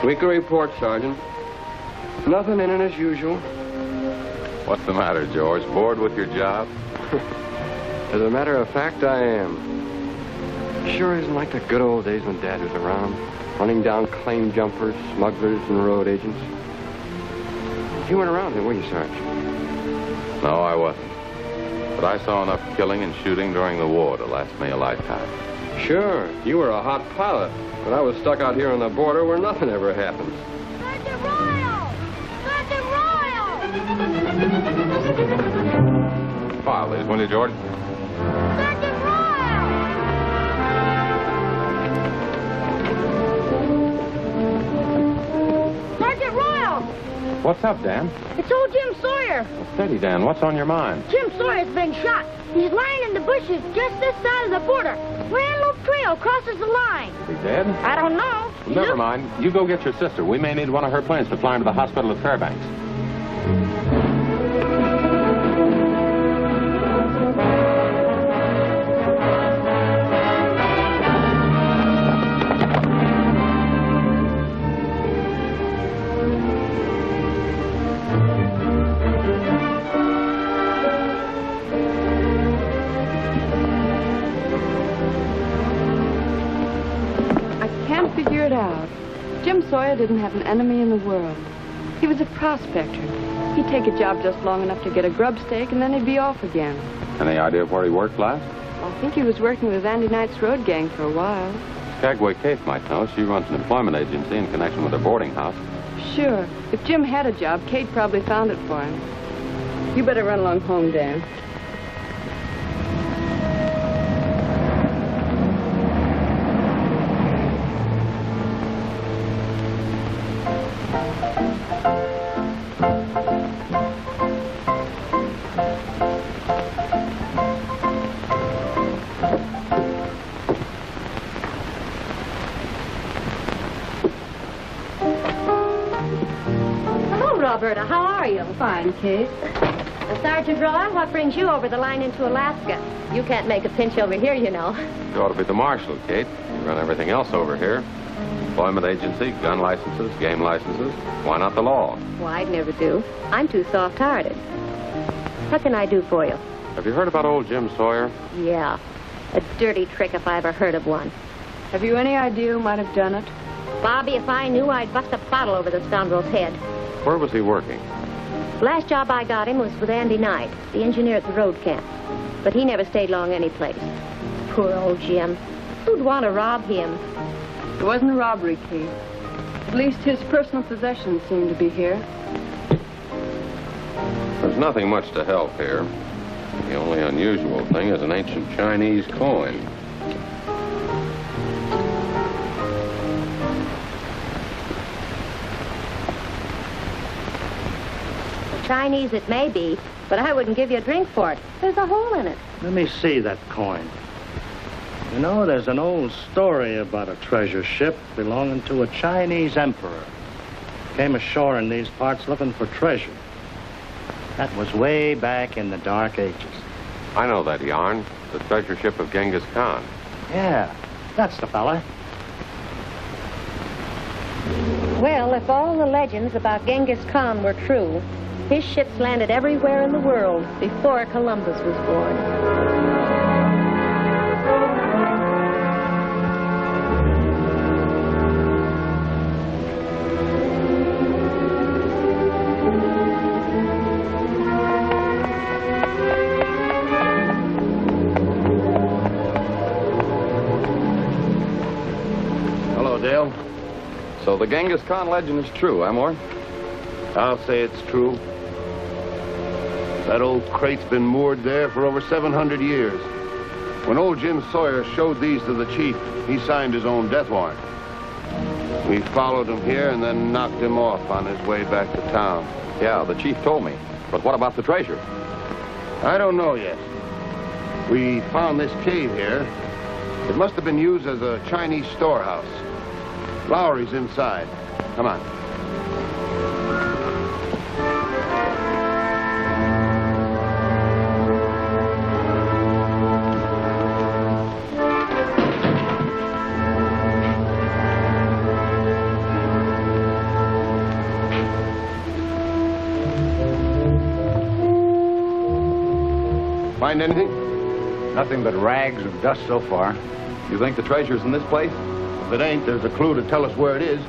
Weekly report, Sergeant. Nothing in it as usual. What's the matter, George? Bored with your job? As a matter of fact, I am. Sure isn't like the good old days when Dad was around, running down claim jumpers, smugglers, and road agents. You weren't around then, were you, Sarge? No, I wasn't. But I saw enough killing and shooting during the war to last me a lifetime. Sure, you were a hot pilot, but I was stuck out here on the border where nothing ever happens. Sergeant Royal! Sergeant Royal! File these, will you, George? Sergeant Royal! Sergeant Royal! What's up, Dan? It's old Jim Sawyer. Steady, Dan. What's on your mind? Jim Sawyer's been shot. He's lying in the bushes just this side of the border. Antelope Trail crosses the line. Is he dead? I don't know. Never mind. You go get your sister. We may need one of her planes to fly him to the hospital at Fairbanks. Figure it out. Jim Sawyer didn't have an enemy in the world. He was a prospector. He'd take a job just long enough to get a grub stake, and then he'd be off again. Any idea of where he worked last? I think he was working with Andy Knight's road gang for a while. Skagway Kate might know. She runs an employment agency in connection with her boarding house. Sure. If Jim had a job, Kate probably found it for him. You better run along home, Dan. Roberta, how are you? Fine, Kate. Well, Sergeant Roy, what brings you over the line into Alaska? You can't make a pinch over here, you know. You ought to be the marshal, Kate. You run everything else over here. Employment agency, gun licenses, game licenses. Why not the law? Well, I'd never do. I'm too soft-hearted. What can I do for you? Have you heard about old Jim Sawyer? Yeah. A dirty trick if I ever heard of one. Have you any idea who might have done it? Bobby, if I knew, I'd bust a bottle over the scoundrel's head. Where was he working? Last job I got him was with Andy Knight, the engineer at the road camp. But he never stayed long any place. Poor old Jim. Who'd want to rob him? It wasn't a robbery, Kate. At least his personal possessions seem to be here. There's nothing much to help here. The only unusual thing is an ancient Chinese coin. Chinese it may be, but I wouldn't give you a drink for it. There's a hole in it. Let me see that coin. You know, there's an old story about a treasure ship belonging to a Chinese emperor. Came ashore in these parts looking for treasure. That was way back in the Dark Ages. I know that yarn. The treasure ship of Genghis Khan. Yeah, that's the fella. Well, if all the legends about Genghis Khan were true, his ships landed everywhere in the world before Columbus was born. Hello, Dale. So the Genghis Khan legend is true, eh, Moore? I'll say it's true. That old crate's been moored there for over 700 years. When old Jim Sawyer showed these to the chief, he signed his own death warrant. We followed him here and then knocked him off on his way back to town. Yeah, the chief told me. But what about the treasure? I don't know yet. We found this cave here. It must have been used as a Chinese storehouse. Lowry's inside. Come on. Find anything? Nothing but rags and dust so far. You think the treasure's in this place? If it ain't, there's a clue to tell us where it is.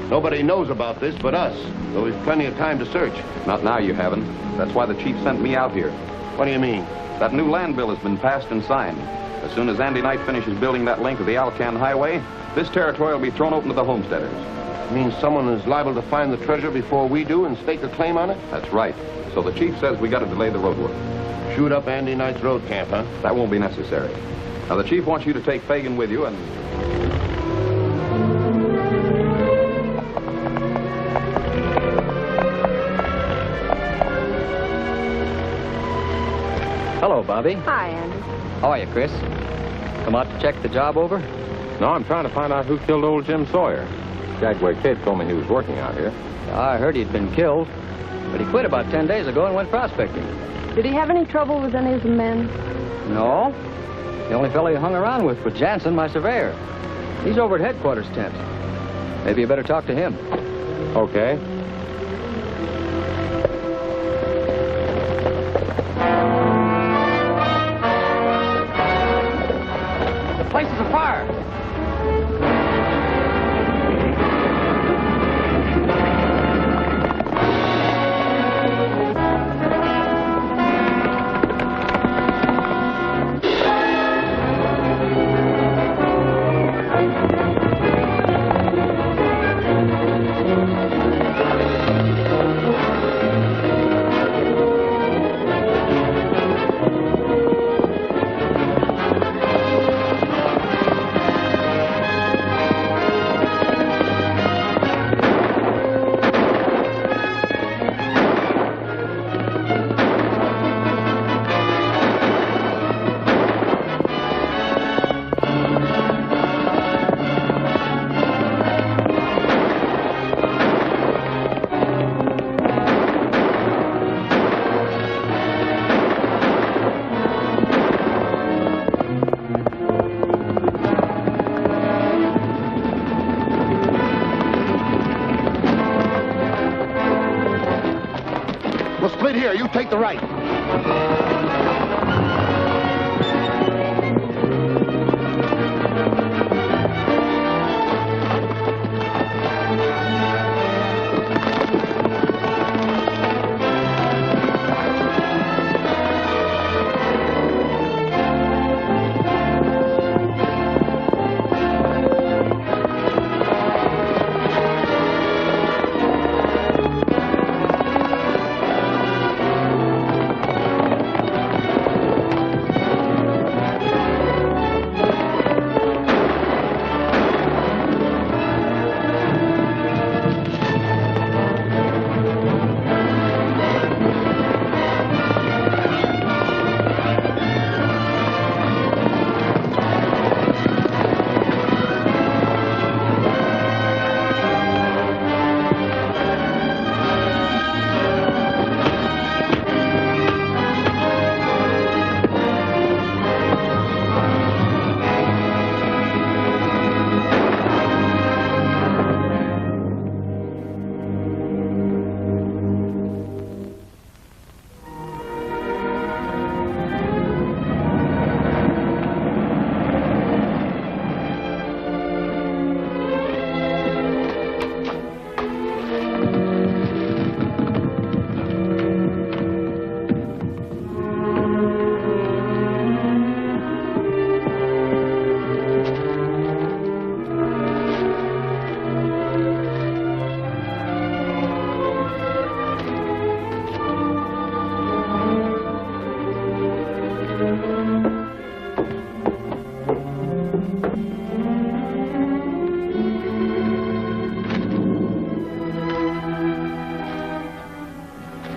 Nobody knows about this but us, so we've plenty of time to search. Not now, you haven't. That's why the chief sent me out here. What do you mean? That new land bill has been passed and signed. As soon as Andy Knight finishes building that link of the Alcan highway, this territory will be thrown open to the homesteaders. Means someone is liable to find the treasure before we do and stake a claim on it? That's right. So the chief says we got to delay the road work. Shoot up Andy Knight's road camp, huh? That won't be necessary. Now, the chief wants you to take Fagan with you and... Hello, Bobby. Hi, Andy. How are you, Chris? Come out to check the job over? No, I'm trying to find out who killed old Jim Sawyer. Jaguar Kid told me he was working out here. I heard he'd been killed, but he quit about 10 days ago and went prospecting. Did he have any trouble with any of the men? No. The only fellow he hung around with was Jansen, my surveyor. He's over at headquarters tent. Maybe you better talk to him. Okay. The place is afire! We'll split here. You take the right.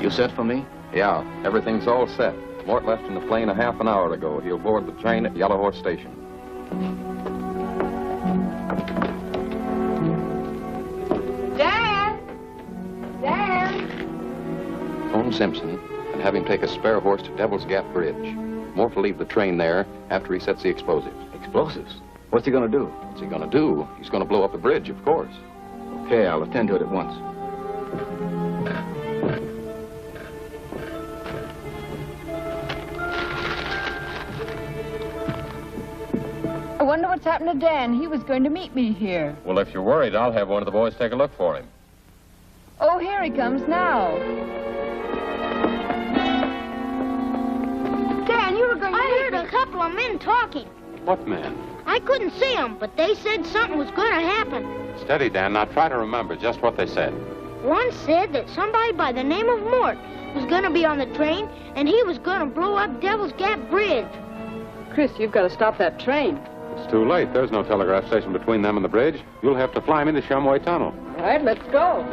You set for me? Yeah, everything's all set. Mort left in the plane a half an hour ago. He'll board the train at Yellow Horse Station. Dad! Dad! Phone Simpson and have him take a spare horse to Devil's Gap Bridge. Mort will leave the train there after he sets the explosives. Explosives? What's he gonna do? What's he gonna do? He's gonna blow up the bridge, of course. Okay, I'll attend to it at once. wonder what's happened to Dan. He was going to meet me here. Well, if you're worried, I'll have one of the boys take a look for him. Oh, here he comes now. Dan, you were going to I meet heard me. a couple of men talking. What man? I couldn't see them, but they said something was going to happen. Steady, Dan. Now try to remember just what they said. One said that somebody by the name of Mort was going to be on the train, and he was going to blow up Devil's Gap Bridge. Chris, you've got to stop that train. It's too late. There's no telegraph station between them and the bridge. You'll have to fly me to Shumway Tunnel. All right, let's go.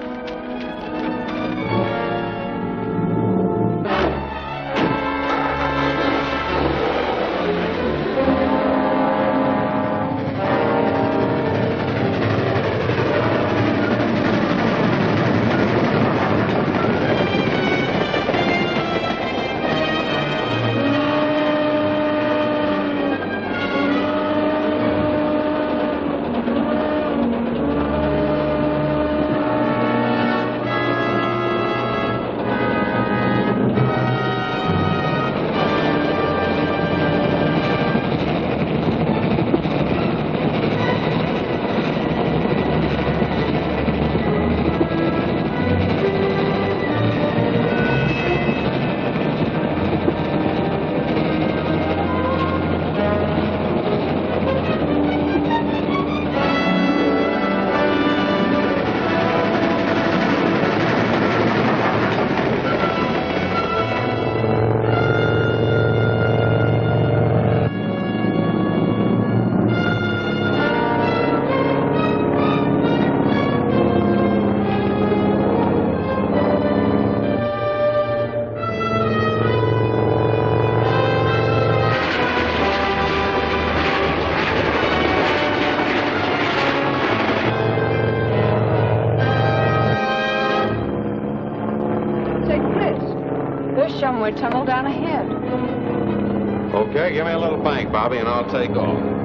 Shumway Tunnel down ahead. Okay, give me a little bank, Bobby, and I'll take off.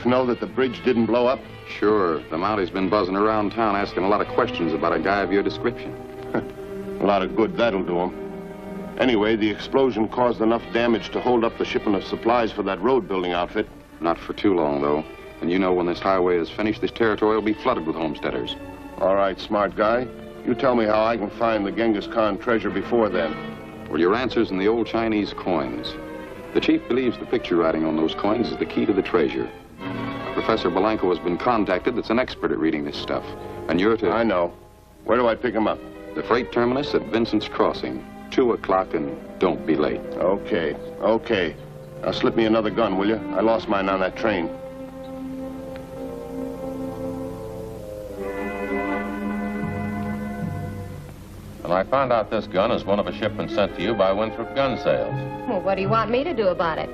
Chief know that the bridge didn't blow up? Sure. The Mounty's been buzzing around town asking a lot of questions about a guy of your description. A lot of good that'll do him. Anyway, the explosion caused enough damage to hold up the shipment of supplies for that road building outfit. Not for too long, though. And you know when this highway is finished, this territory will be flooded with homesteaders. All right, smart guy. You tell me how I can find the Genghis Khan treasure before then. Well, your answer's in the old Chinese coins. The chief believes the picture writing on those coins is the key to the treasure. Professor Belanco has been contacted that's an expert at reading this stuff. And you're to... I know. Where do I pick him up? The freight terminus at Vincent's Crossing. 2 o'clock, and don't be late. Okay, okay. Now slip me another gun, will you? I lost mine on that train. And I found out this gun is one of a shipment sent to you by Winthrop Gun Sales. Well, what do you want me to do about it?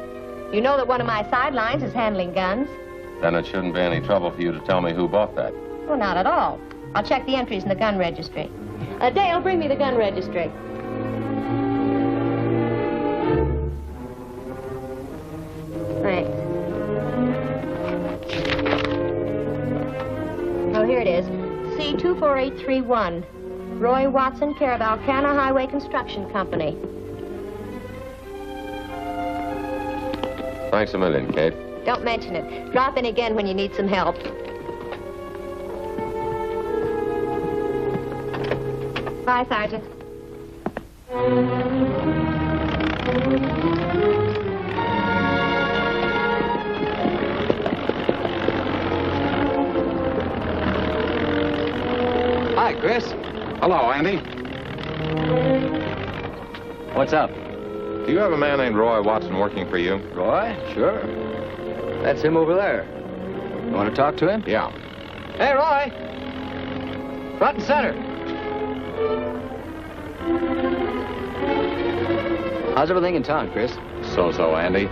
You know that one of my sidelines is handling guns. Then it shouldn't be any trouble for you to tell me who bought that. Well, not at all. I'll check the entries in the gun registry. Dale, bring me the gun registry. Thanks. Oh, here it is. C24831. Roy Watson, care of Alcan Highway Construction Company. Thanks a million, Kate. Don't mention it. Drop in again when you need some help. Bye, Sergeant. Hi, Chris. Hello, Andy. What's up? Do you have a man named Roy Watson working for you? Roy? Sure. That's him over there. You want to talk to him? Yeah. Hey, Roy! Front and center. How's everything in town, Chris? So-so, Andy.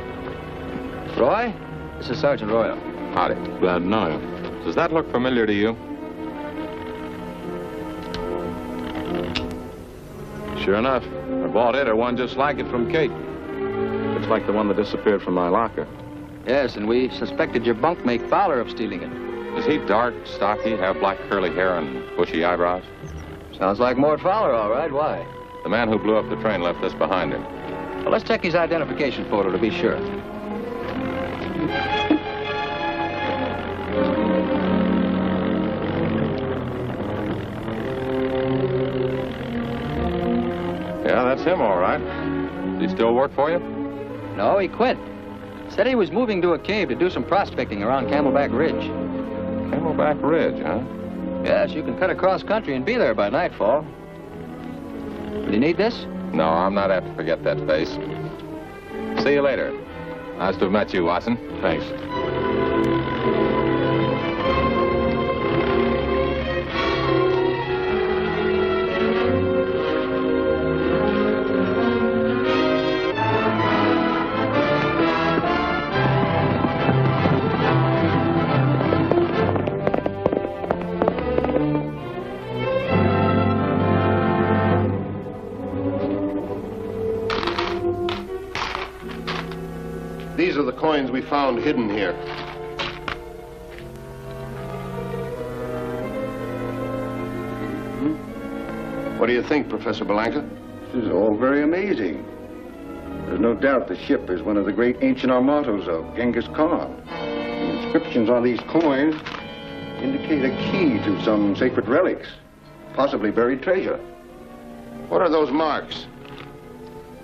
Roy, this is Sergeant Royal. Howdy. Glad to know you. Does that look familiar to you? Sure enough. I bought it or one just like it from Kate. It's like the one that disappeared from my locker. Yes, and we suspected your bunkmate Fowler of stealing it. Is he dark, stocky, have black curly hair and bushy eyebrows? Sounds like Mort Fowler, all right. Why? The man who blew up the train left this behind him. Well, let's check his identification photo to be sure. Yeah, that's him, all right. Does he still work for you? No, he quit. Said he was moving to a cave to do some prospecting around Camelback Ridge. Camelback Ridge, huh? Yes, you can cut across country and be there by nightfall. Will you need this? No, I'm not apt to forget that face. See you later. Nice to have met you, Watson. Thanks. These are the coins we found hidden here. What do you think, Professor Belanca? This is all very amazing. There's no doubt the ship is one of the great ancient armatos of Genghis Khan. The inscriptions on these coins indicate a key to some sacred relics, possibly buried treasure. What are those marks?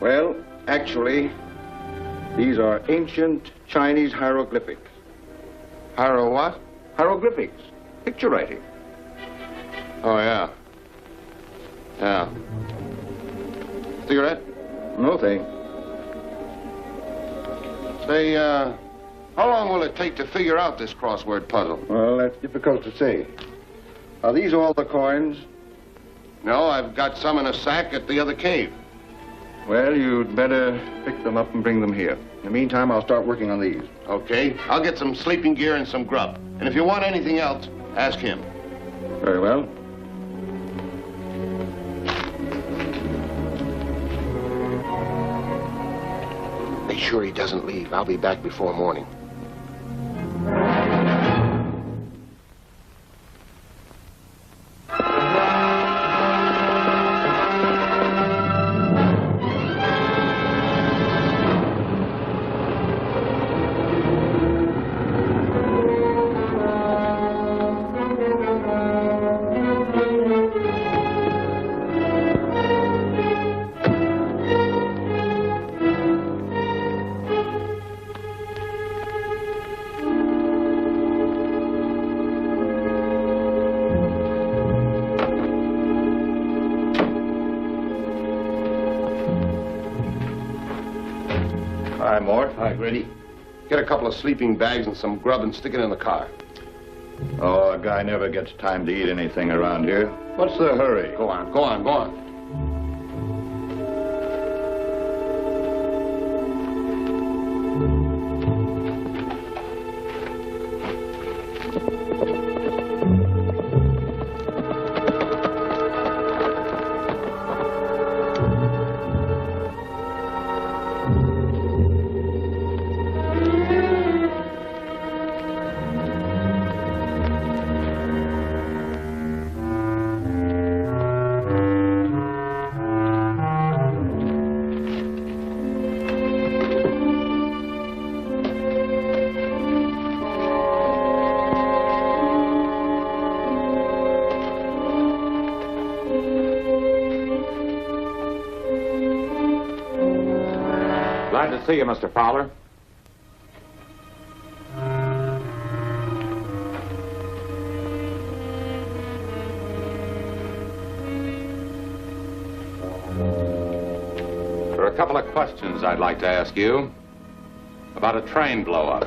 Well, actually, these are ancient Chinese hieroglyphics. Haro what? Hieroglyphics, picture writing. Oh, yeah. Yeah. Cigarette? No thing. Say, how long will it take to figure out this crossword puzzle? Well, that's difficult to say. Are these all the coins? No, I've got some in a sack at the other cave. Well, you'd better pick them up and bring them here. In the meantime, I'll start working on these. Okay. I'll get some sleeping gear and some grub. And if you want anything else, ask him. Very well. Make sure he doesn't leave. I'll be back before morning. Hi, Mort. Hi, Grady. Get a couple of sleeping bags and some grub and stick it in the car. Oh, a guy never gets time to eat anything around here. What's the hurry? Go on, go on, go on. Glad to see you, Mr. Fowler. There are a couple of questions I'd like to ask you about a train blow-up.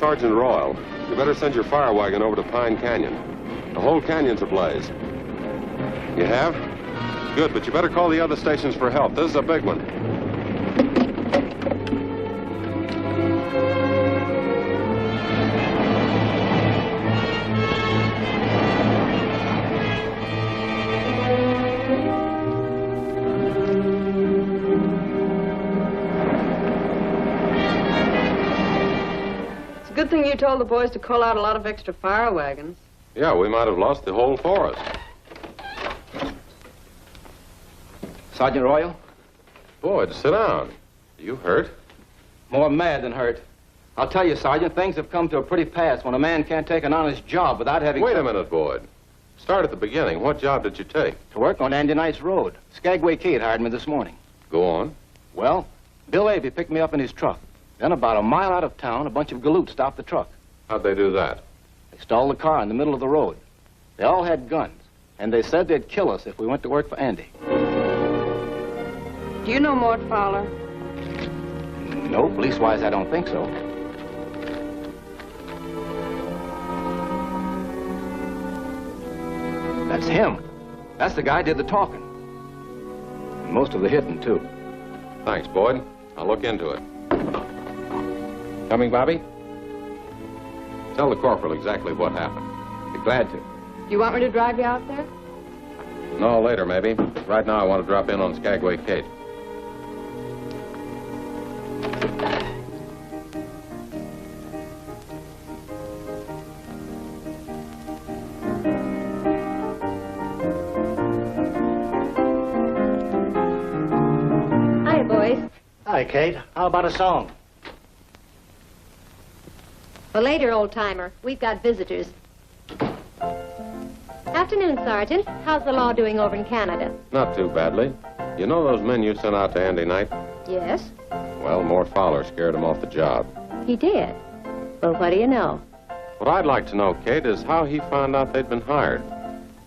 Sergeant Royal. You better send your fire wagon over to Pine Canyon. The whole canyon's ablaze. You have? Good, but you better call the other stations for help. This is a big one. Good thing you told the boys to call out a lot of extra fire wagons. Yeah, we might have lost the whole forest. Sergeant Royal? Boyd, sit down. You hurt? More mad than hurt. I'll tell you, Sergeant, things have come to a pretty pass when a man can't take an honest job without having... Wait a minute, Boyd. Start at the beginning. What job did you take? To work on Andy Knight's road. Skagway Kate hired me this morning. Go on. Well, Bill Avey picked me up in his truck. Then about a mile out of town, a bunch of galoots stopped the truck. How'd they do that? They stalled the car in the middle of the road. They all had guns, and they said they'd kill us if we went to work for Andy. Do you know Mort Fowler? No, police-wise, I don't think so. That's him. That's the guy who did the talking. And most of the hitting, too. Thanks, Boyd. I'll look into it. Coming, Bobby? Tell the corporal exactly what happened. Be glad to. Do you want me to drive you out there? No, later, maybe. Right now, I want to drop in on Skagway Kate. Hi, boys. Hi, Kate. How about a song? Well, later, old-timer. We've got visitors. Afternoon, Sergeant. How's the law doing over in Canada? Not too badly. You know those men you sent out to Andy Knight? Yes, Well, Mort Fowler scared him off the job. he did. Well, what do you know? What I'd like to know, Kate, is how he found out they'd been hired.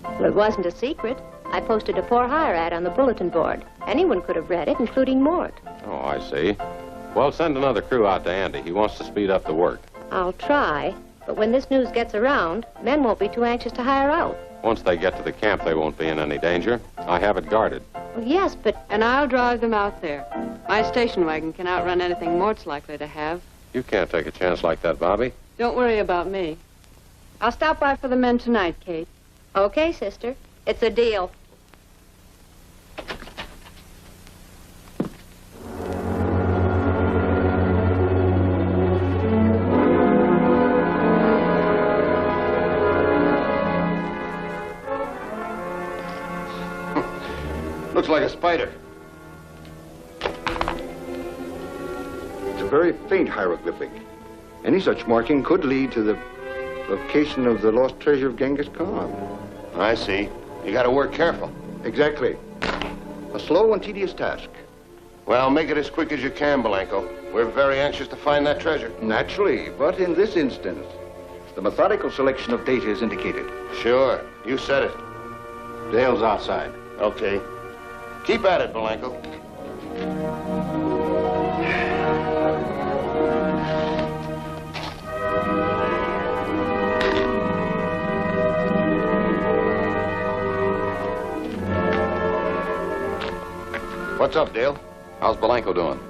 Well, it wasn't a secret. I posted a for-hire ad on the bulletin board. Anyone could have read it, including Mort. Oh, I see. Well, send another crew out to Andy. He wants to speed up the work. I'll try, but when this news gets around, men won't be too anxious to hire out. Once they get to the camp, they won't be in any danger. I have it guarded. Well, yes, but... And I'll drive them out there. My station wagon can outrun anything Mort's likely to have. You can't take a chance like that, Bobby. Don't worry about me. I'll stop by for the men tonight, Kate. Okay, sister. It's a deal. Looks like a spider. It's a very faint hieroglyphic. Any such marking could lead to the location of the lost treasure of Genghis Khan. I see. You gotta work careful. Exactly. A slow and tedious task. Well, make it as quick as you can, Blanco. We're very anxious to find that treasure. Naturally, but in this instance, the methodical selection of data is indicated. Sure. You said it. Dale's outside. Okay. Keep at it, Blanco. What's up, Dale? How's Blanco doing?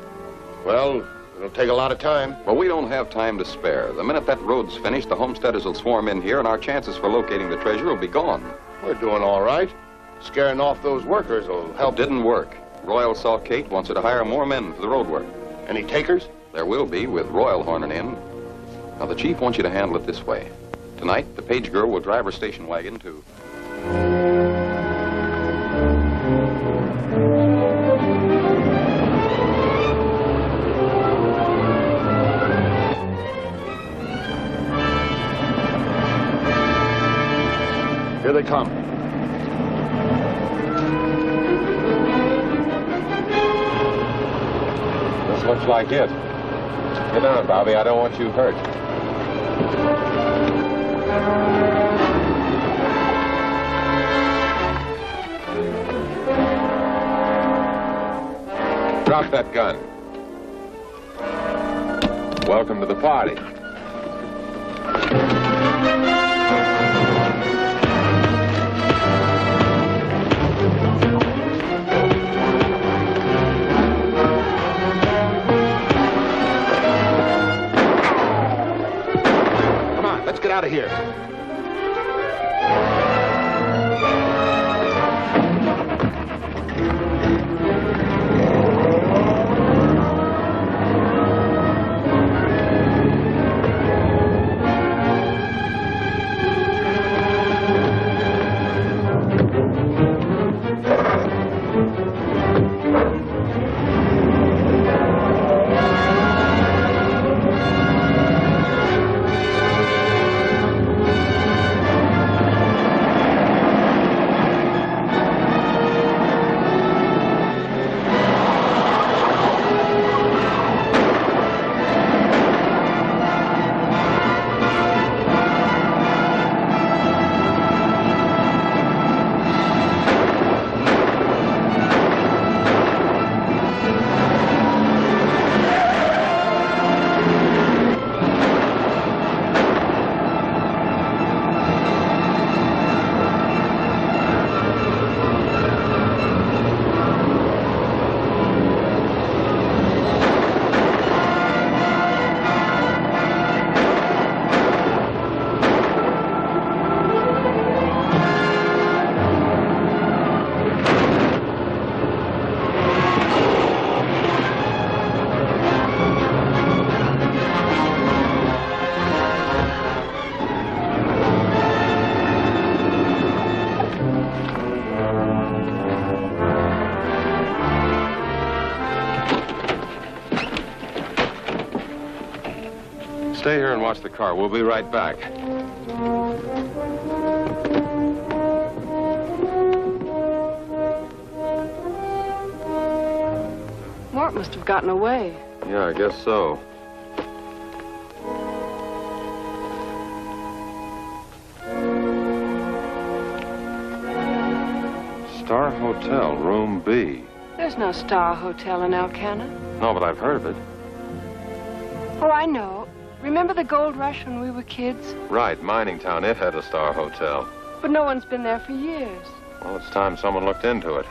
Well, it'll take a lot of time. Well, we don't have time to spare. The minute that road's finished, the homesteaders will swarm in here, and our chances for locating the treasure will be gone. We're doing all right. Scaring off those workers will help. Didn't work. Royal saw Kate, wants her to hire more men for the road work. Any takers? There will be, with Royal horning in. Now, the chief wants you to handle it this way. Tonight, the page girl will drive her station wagon to... Here they come. This looks like it. Get down, Bobby. I don't want you hurt. Drop that gun. Welcome to the party. Come on, let's get out of here. Stay here and watch the car. We'll be right back. Mort must have gotten away. Yeah, I guess so. Star Hotel, room B. There's no Star Hotel in Alcan. No, but I've heard of it. Oh, I know. Remember the gold rush when we were kids? Right, mining town. It had a Star Hotel. But no one's been there for years. Well, it's time someone looked into it.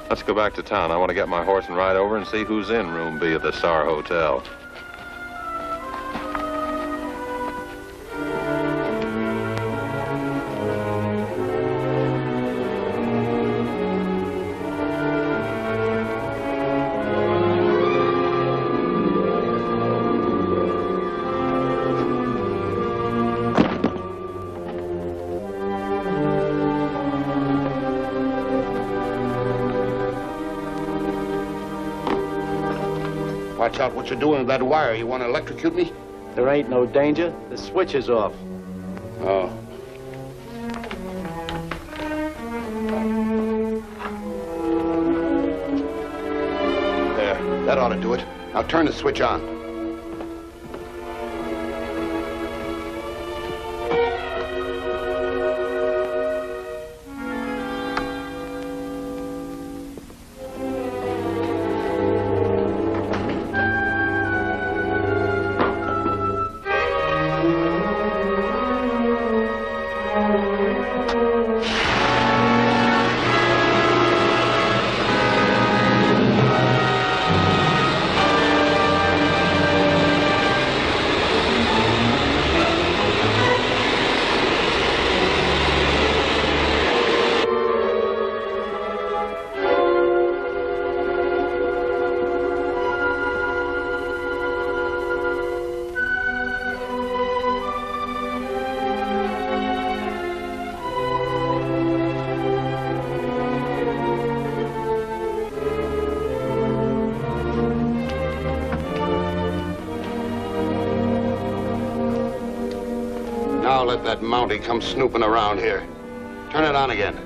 Let's go back to town. I want to get my horse and ride over and see who's in room B of the Star Hotel. Watch out what you're doing with that wire. You want to electrocute me? There ain't no danger. The switch is off. Oh. There. That ought to do it. Now turn the switch on. Now let that Mountie come snooping around here. Turn it on again.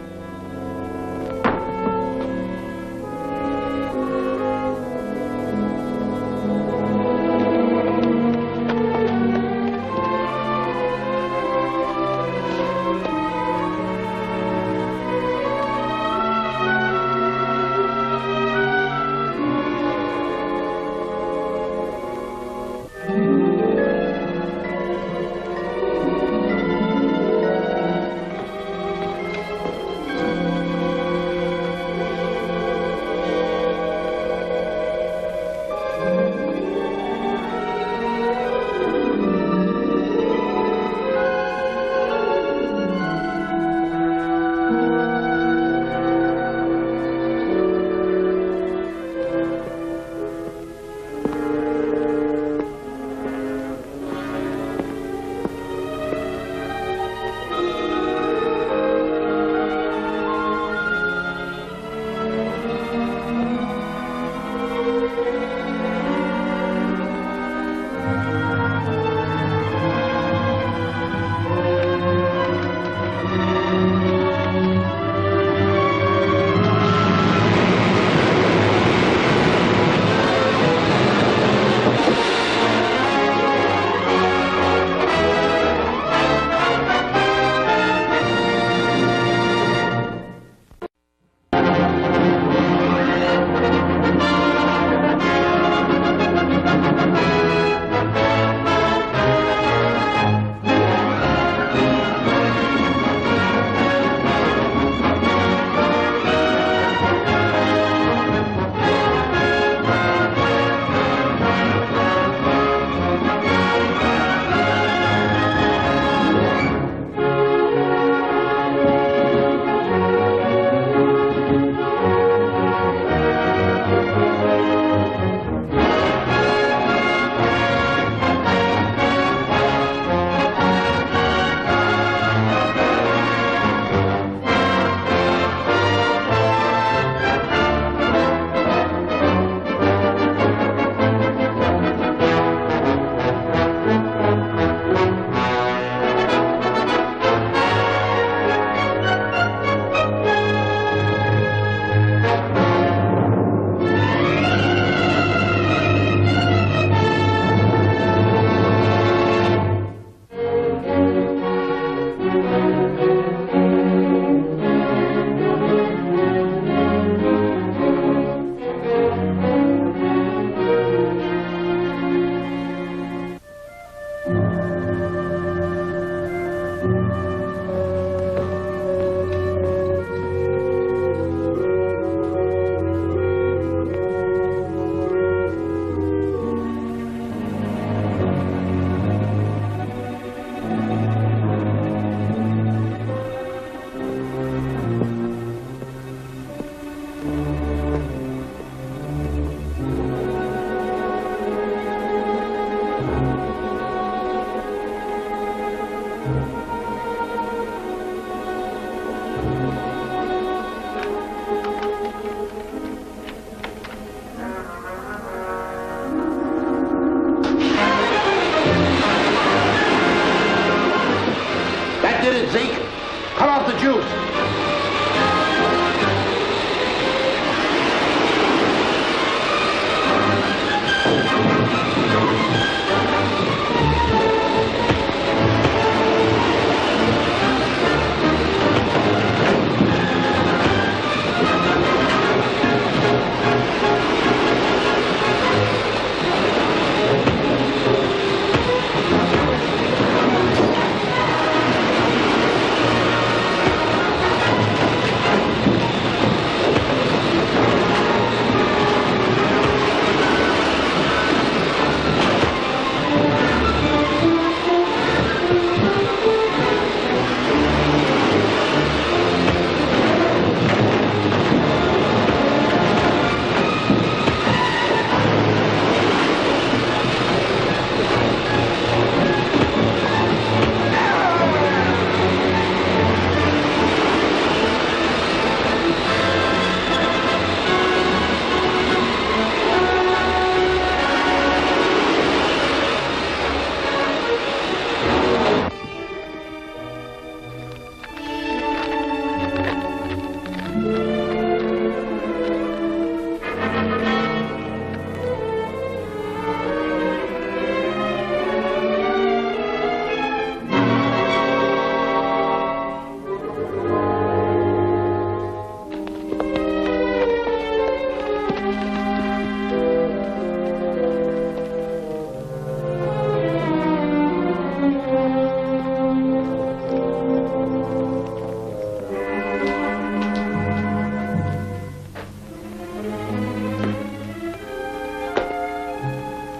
Shoot!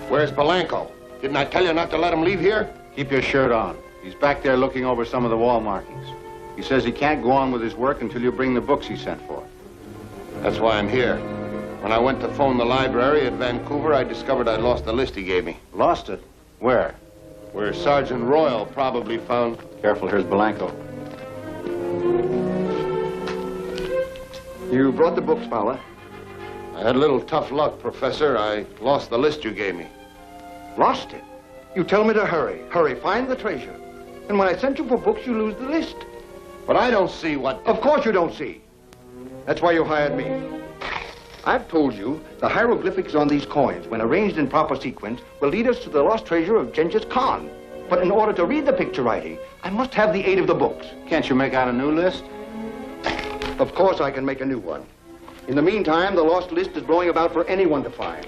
Where's Polanco? Didn't I tell you not to let him leave here? Keep your shirt on. He's back there looking over some of the wall markings. He says he can't go on with his work until you bring the books he sent for. That's why I'm here. When I went to phone the library at Vancouver, I discovered I'd lost the list he gave me. Lost it? Where? Where Sergeant Royal probably found... Careful, here's Blanco. You brought the books, Fowler. I had a little tough luck, Professor. I lost the list you gave me. Lost it? You tell me to hurry. Hurry, find the treasure. And when I sent you for books, you lose the list. But I don't see what... Of course you don't see. That's why you hired me. I've told you the hieroglyphics on these coins, when arranged in proper sequence, will lead us to the lost treasure of Genghis Khan. But in order to read the picture writing, I must have the aid of the books. Can't you make out a new list? Of course I can make a new one. In the meantime, the lost list is blowing about for anyone to find.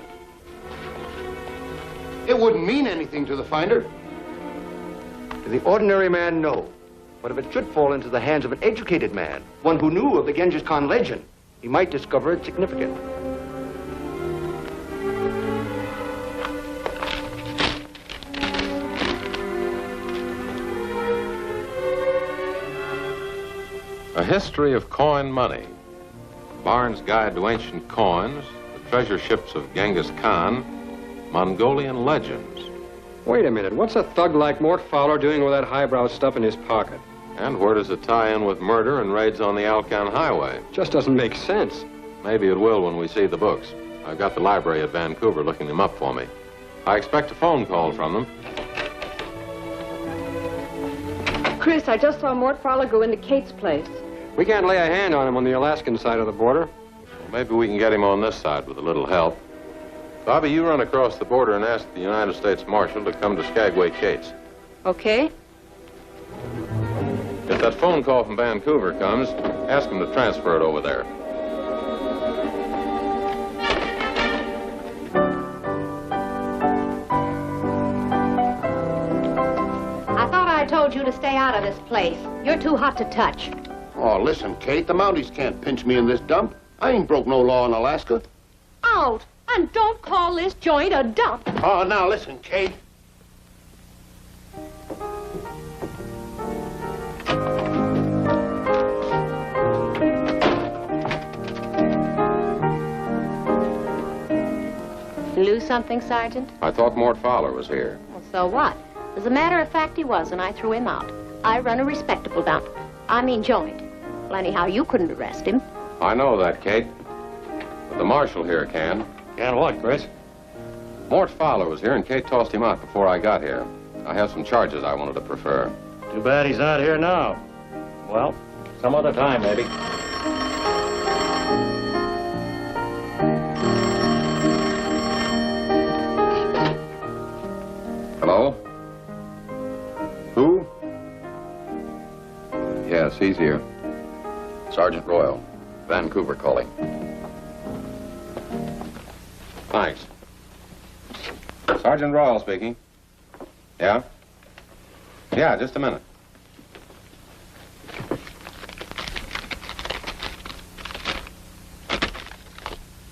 It wouldn't mean anything to the finder. To the ordinary man, no. But if it should fall into the hands of an educated man, one who knew of the Genghis Khan legend, he might discover its significance. A History of Coin Money. Barnes' Guide to Ancient Coins, the treasure ships of Genghis Khan, Mongolian legends. Wait a minute, what's a thug like Mort Fowler doing with that highbrow stuff in his pocket? And where does it tie in with murder and raids on the Alcan highway? Just doesn't make sense. Maybe it will when we see the books. I've got the library at Vancouver looking them up for me. I expect a phone call from them. Chris, I just saw Mort Fowler go into Kate's place. We can't lay a hand on him on the Alaskan side of the border. Well, maybe we can get him on this side with a little help. Bobby, you run across the border and ask the United States Marshal to come to Skagway Kate's. Okay. If that phone call from Vancouver comes, ask him to transfer it over there. I thought I told you to stay out of this place. You're too hot to touch. Oh, listen, Kate, the Mounties can't pinch me in this dump. I ain't broke no law in Alaska. Out! And don't call this joint a dump. Oh, now listen, Kate. You lose something, Sergeant? I thought Mort Fowler was here. Well, so what? As a matter of fact, he was, and I threw him out. I run a respectable dump. I mean joint. Well, anyhow, you couldn't arrest him. I know that, Kate. But the marshal here can. Can what, Chris? Mort Fowler was here, and Kate tossed him out before I got here. I have some charges I wanted to prefer. Too bad he's not here now. Well, Some other time, maybe. Hello? Who? Yes, he's here. Sergeant Royal, Vancouver calling. Thanks. Sergeant Royal speaking. Yeah? Yeah, just a minute.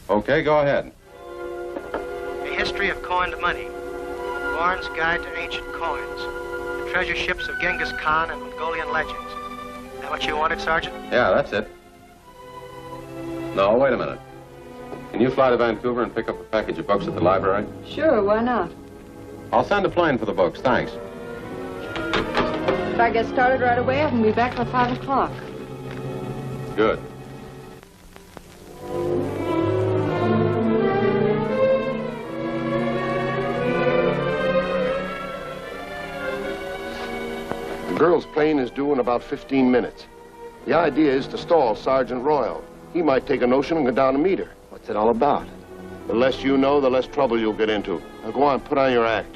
Okay, go ahead. A history of coined money. Barnes' Guide to Ancient Coins. The treasure ships of Genghis Khan and Mongolian legends. Is that what you wanted, Sergeant? Yeah, that's it. No, wait a minute. Can you fly to Vancouver and pick up a package of books at the library? Sure, why not? I'll send a plane for the books, thanks. If I get started right away, I can be back by 5 o'clock. Good. The girl's plane is due in about 15 minutes. The idea is to stall Sergeant Royal. He might take a notion and go down to meet her. What's it all about? The less you know, the less trouble you'll get into. Now go on, put on your act.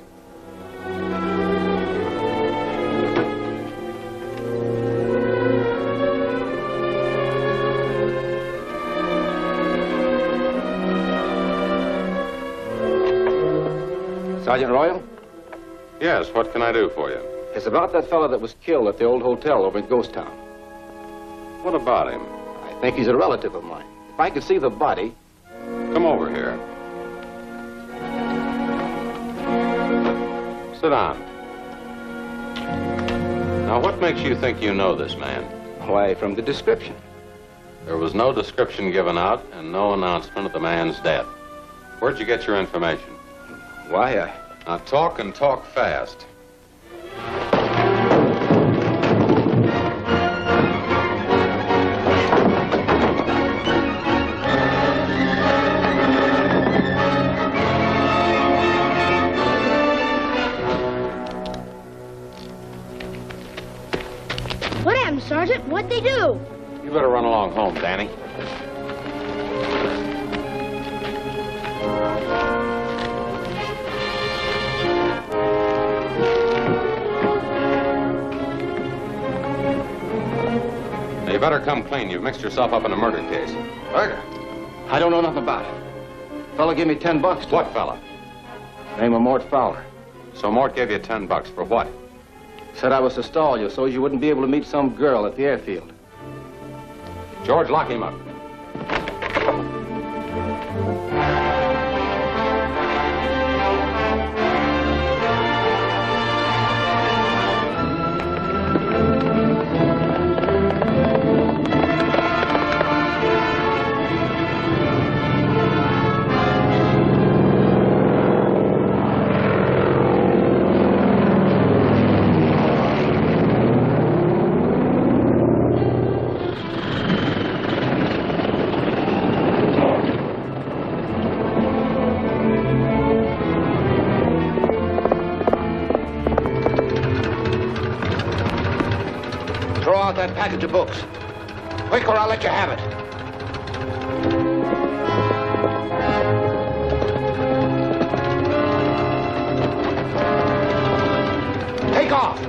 Sergeant Royal? Yes, what can I do for you? It's about that fellow that was killed at the old hotel over at Ghost Town. What about him? I think he's a relative of mine. If I could see the body... Come over here. Sit down. Now, what makes you think you know this man? Why, from the description. There was no description given out and no announcement of the man's death. Where'd you get your information? Why, Now, talk and talk fast. What happened, Sergeant? What'd they do? You better run along home, Danny. Now, you better come clean. You've mixed yourself up in a murder case. Murder? I don't know nothing about it. Fella gave me $10. What fella? Name of Mort Fowler. So Mort gave you $10 for what? Said I was to stall you so you wouldn't be able to meet some girl at the airfield. George, lock him up. Throw out that package of books. Quick, or I'll let you have it. Take off.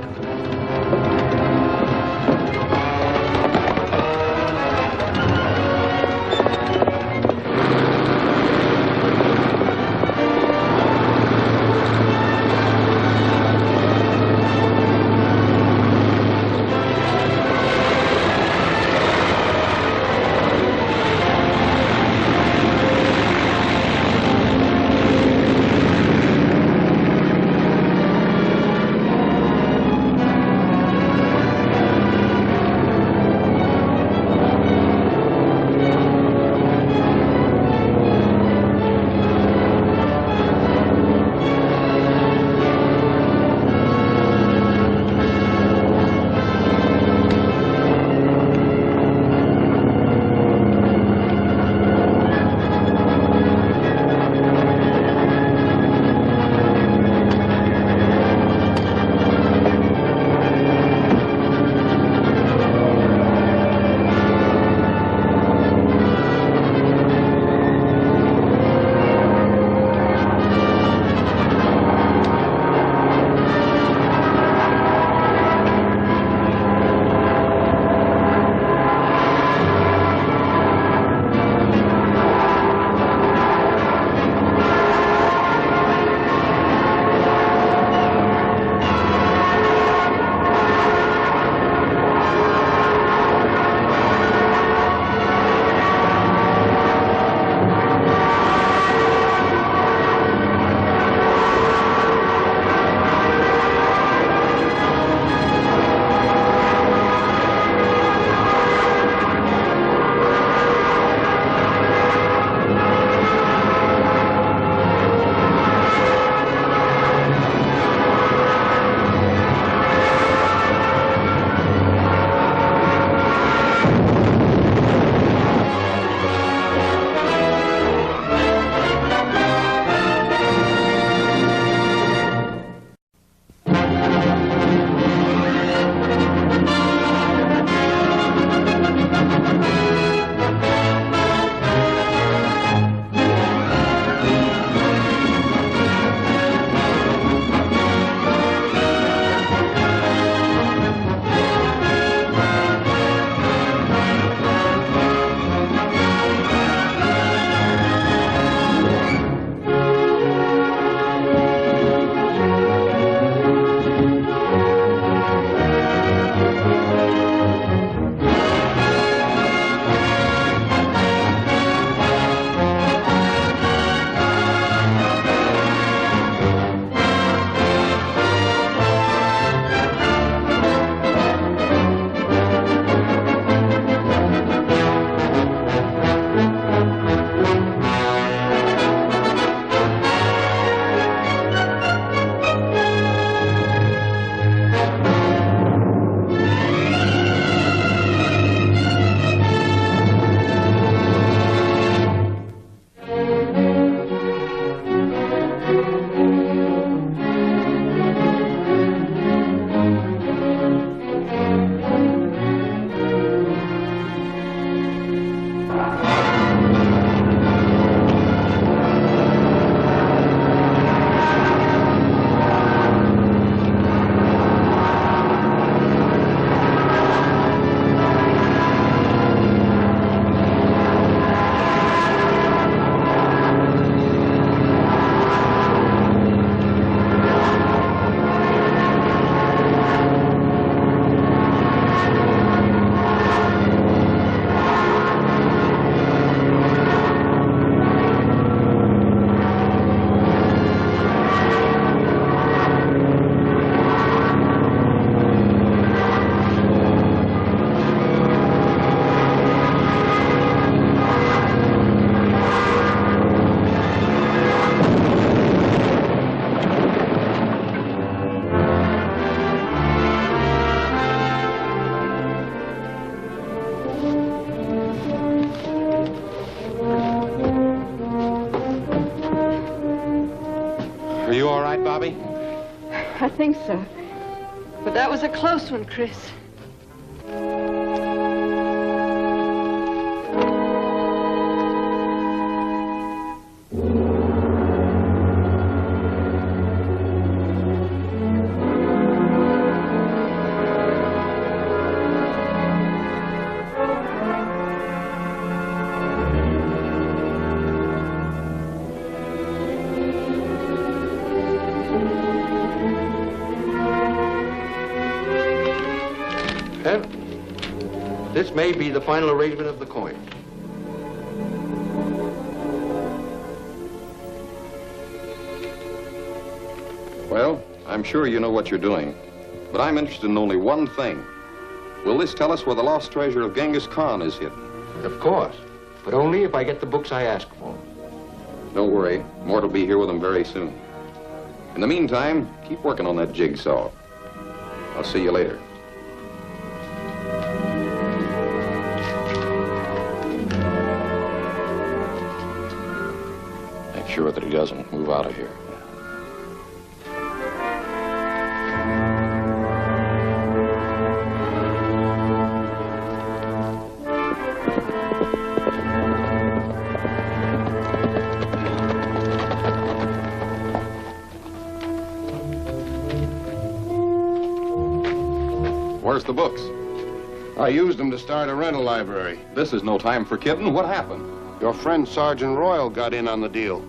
Are you all right, Bobby? I think so. But that was a close one, Chris. This may be the final arrangement of the coins. Well, I'm sure you know what you're doing, but I'm interested in only one thing. Will this tell us where the lost treasure of Genghis Khan is hidden? Of course, but only if I get the books I ask for. Don't worry, Mort will be here with them very soon. In the meantime, keep working on that jigsaw. I'll see you later. Make sure that he doesn't move out of here. Where's the books? I used them to start a rental library. This is no time for kidding. What happened? Your friend Sergeant Royal got in on the deal.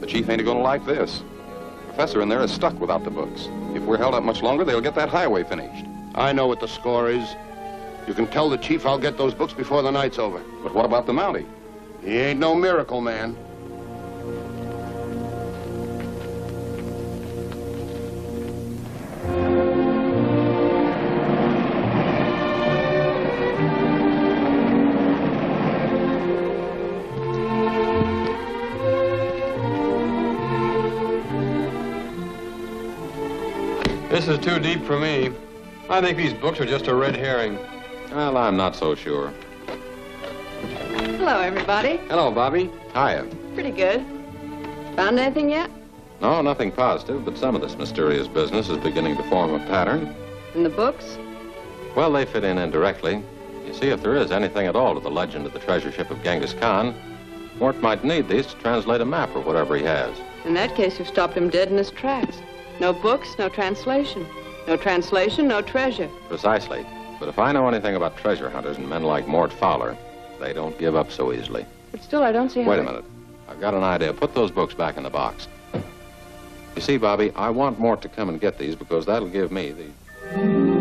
The chief ain't gonna like this. The professor in there is stuck without the books. If we're held up much longer, they'll get that highway finished. I know what the score is. You can tell the chief I'll get those books before the night's over. But what about the Mountie? He ain't no miracle man. This is too deep for me. I think these books are just a red herring. Well, I'm not so sure. Hello, everybody. Hello, Bobby. Hiya. Pretty good. Found anything yet? No, nothing positive, but some of this mysterious business is beginning to form a pattern. In the books? Well, they fit in indirectly. You see, if there is anything at all to the legend of the treasure ship of Genghis Khan, Mort might need these to translate a map or whatever he has. In that case, you've stopped him dead in his tracks. No books, no translation. No translation, no treasure. Precisely. But if I know anything about treasure hunters and men like Mort Fowler, they don't give up so easily. But still, I don't see how... Wait a minute. I've got an idea. Put those books back in the box. You see, Bobby, I want Mort to come and get these because that'll give me the...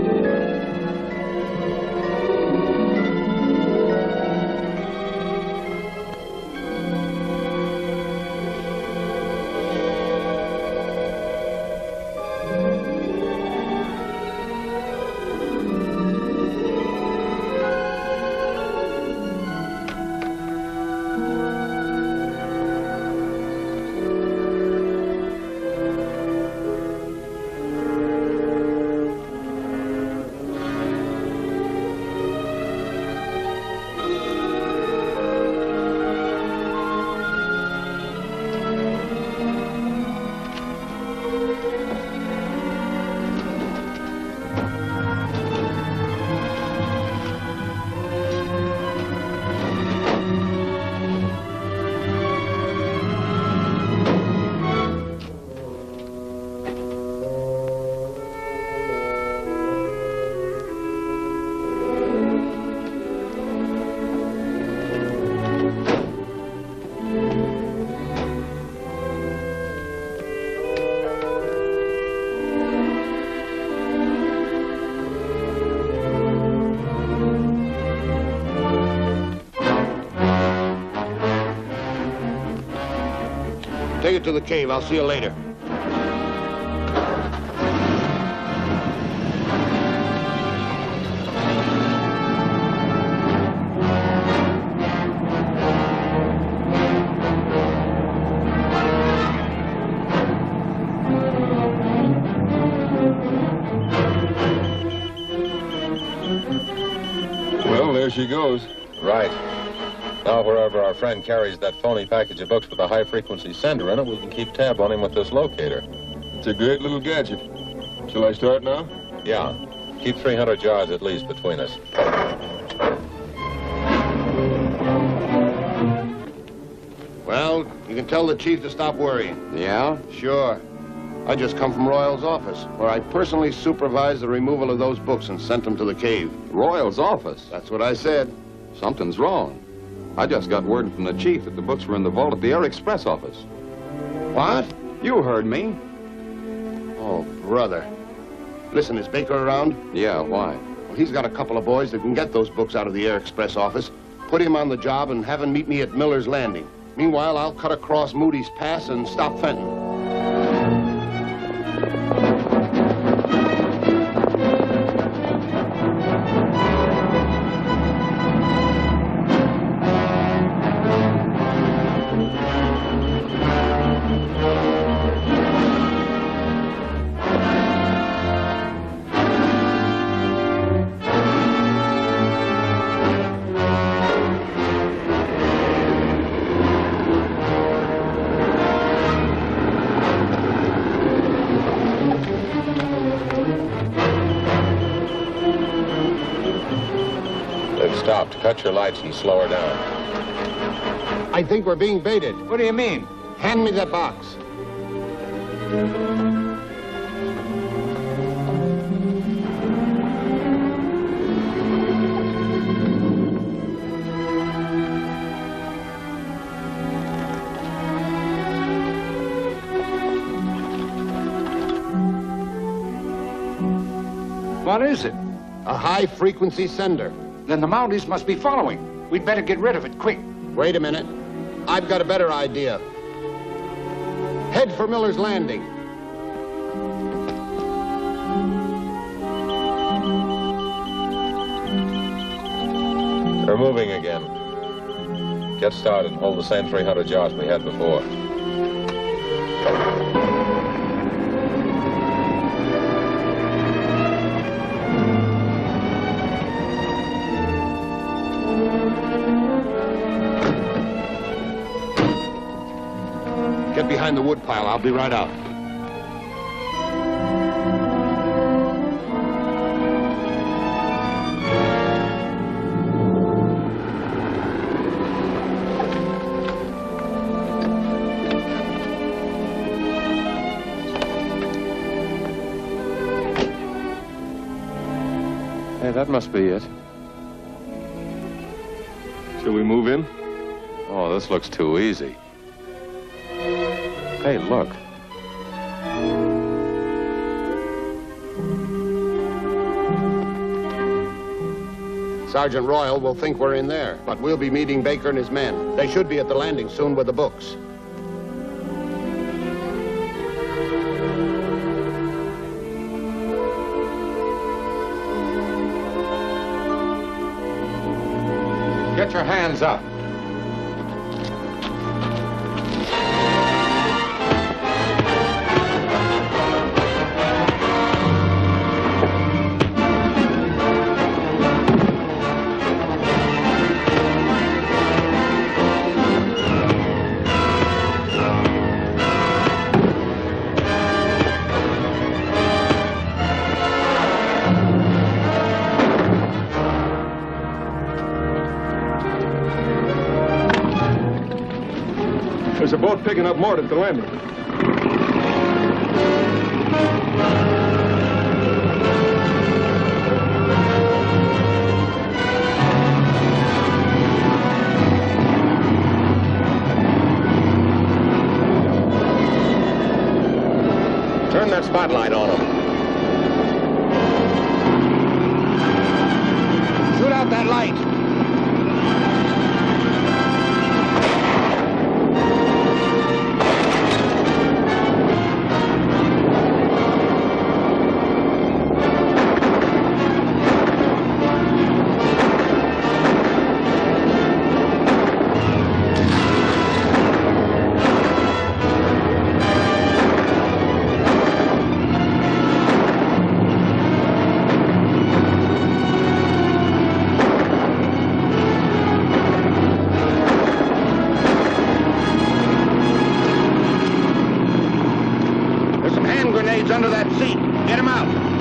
Take it to the cave. I'll see you later. Well, there she goes. Right. Now, wherever our friend carries that phony package of books with a high-frequency sender in it, we can keep tab on him with this locator. It's a great little gadget. Shall I start now? Yeah. Keep 300 yards at least between us. Well, you can tell the chief to stop worrying. Yeah? Sure. I just come from Royal's office, where I personally supervised the removal of those books and sent them to the cave. Royal's office? That's what I said. Something's wrong. I just got word from the chief that the books were in the vault at the Air Express office. What? You heard me. Oh, brother. Listen, is Baker around? Yeah, why? Well, he's got a couple of boys that can get those books out of the Air Express office, put him on the job, and have him meet me at Miller's Landing. Meanwhile, I'll cut across Moody's Pass and stop Fenton. Stopped. Cut your lights and slow her down. I think we're being baited. What do you mean? Hand me that box. What is it? A high-frequency sender. Then the Mounties must be following. We'd better get rid of it quick. Wait a minute. I've got a better idea. Head for Miller's Landing. They're moving again. Get started and hold the same 300 yards we had before. Get behind the woodpile. I'll be right out. Hey, that must be it. Shall we move in? Oh, this looks too easy. Hey, look. Sergeant Royal will think we're in there, but we'll be meeting Baker and his men. They should be at the landing soon with the books. Get your hands up. There's a boat picking up Mort at the landing. Turn that spotlight on him. Shoot out that light. grenades under that seat. Get them out.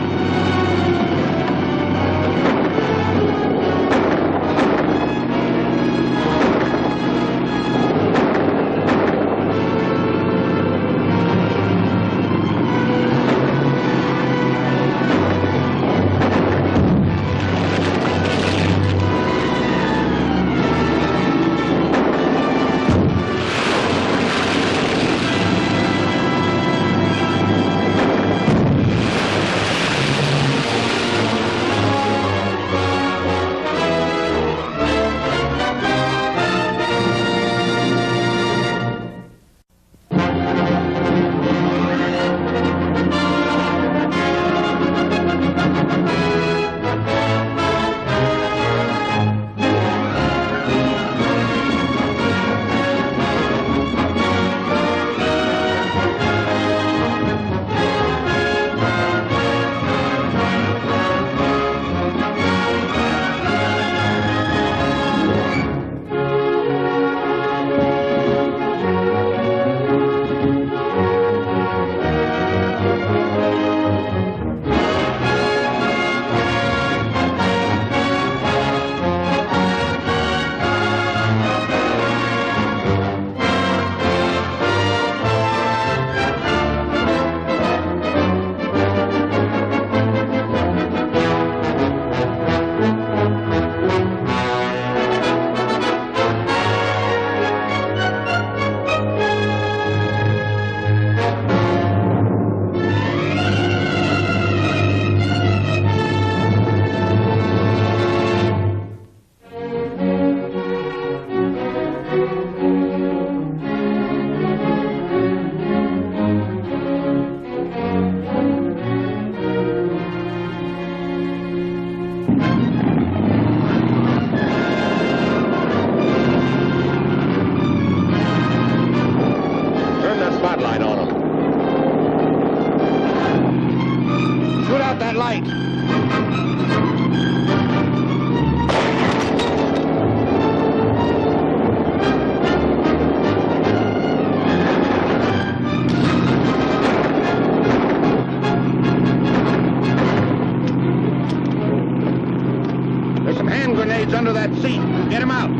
Under that seat. Get him out.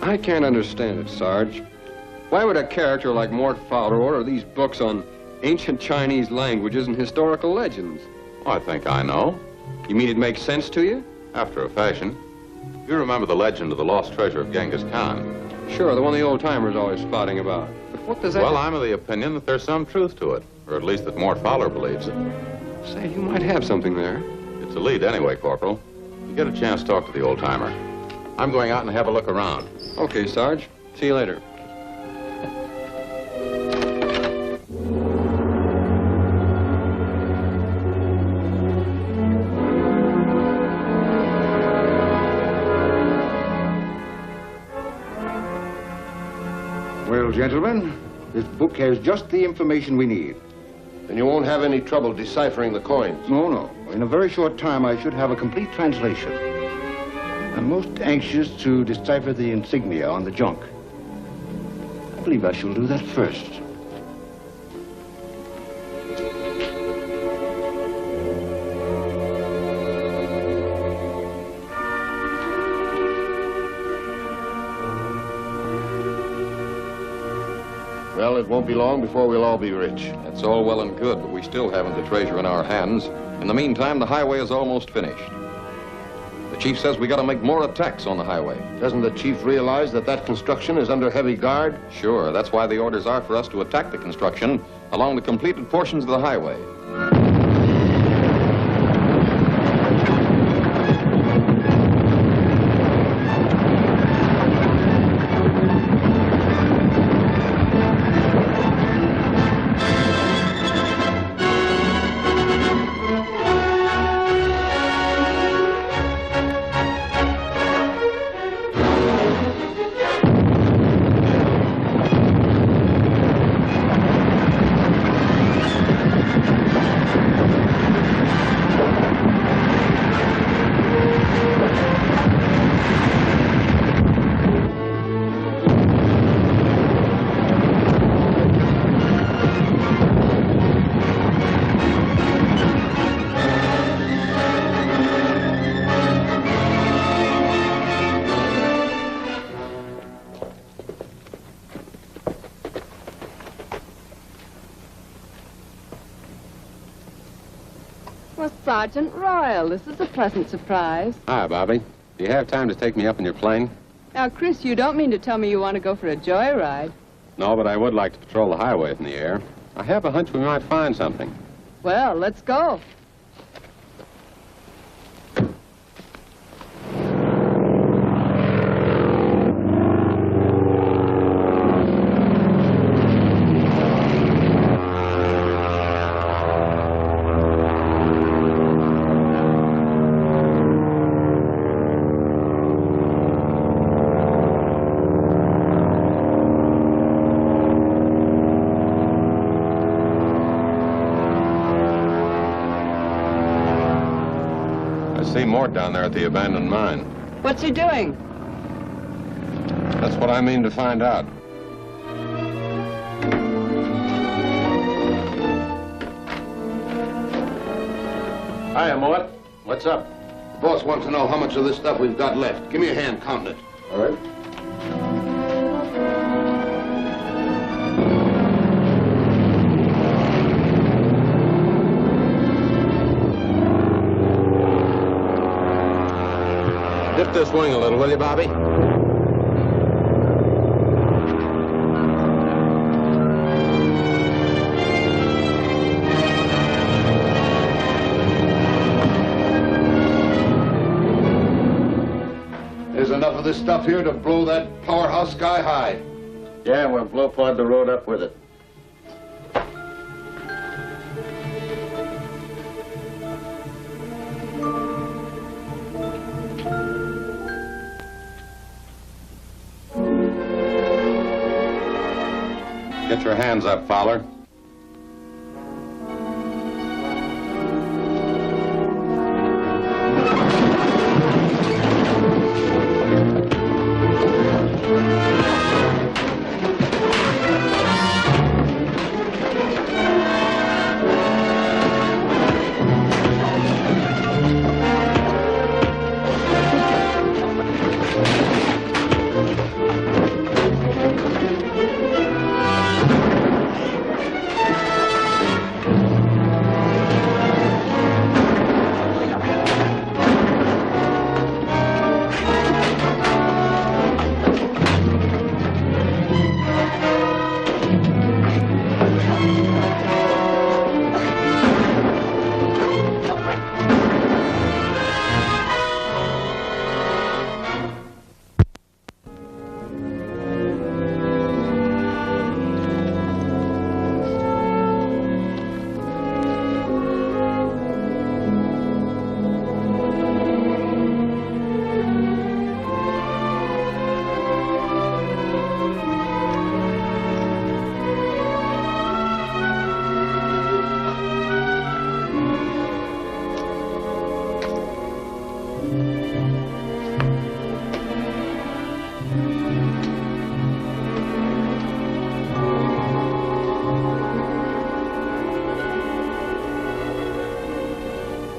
I can't understand it, Sarge. Why would a character like Mort Fowler order these books on ancient Chinese languages and historical legends? Oh, I think I know. You mean it makes sense to you? After a fashion. You remember the legend of the lost treasure of Genghis Khan? Sure, the one the old-timers always spouting about. But what does that... Well, I'm of the opinion that there's some truth to it, or at least that Mort Fowler believes it. Say, you might have something there. It's a lead anyway, Corporal. You get a chance to talk to the old-timer. I'm going out and have a look around. Okay, Sarge. See you later. Well, gentlemen, this book has just the information we need. And you won't have any trouble deciphering the coins? No, no. In a very short time, I should have a complete translation. I'm most anxious to decipher the insignia on the junk. I believe I shall do that first. Well, it won't be long before we'll all be rich. That's all well and good, but we still haven't the treasure in our hands. In the meantime, the highway is almost finished. The chief says we got to make more attacks on the highway. Doesn't the chief realize that that construction is under heavy guard? Sure, that's why the orders are for us to attack the construction along the completed portions of the highway. Well, Sergeant Royal, this is a pleasant surprise. Hi, Bobby. Do you have time to take me up in your plane? Now, Chris, you don't mean to tell me you want to go for a joyride. No, but I would like to patrol the highway from the air. I have a hunch we might find something. Well, let's go. See Mort down there at the abandoned mine. What's he doing? That's what I mean to find out. Hiya, Mort. What's up? The boss wants to know how much of this stuff we've got left. Give me a hand counting it. All right. Dip this wing a little, will you, Bobby? There's enough of this stuff here to blow that powerhouse sky high. Yeah, we'll blow part of the road up with it. Get your hands up, Fowler.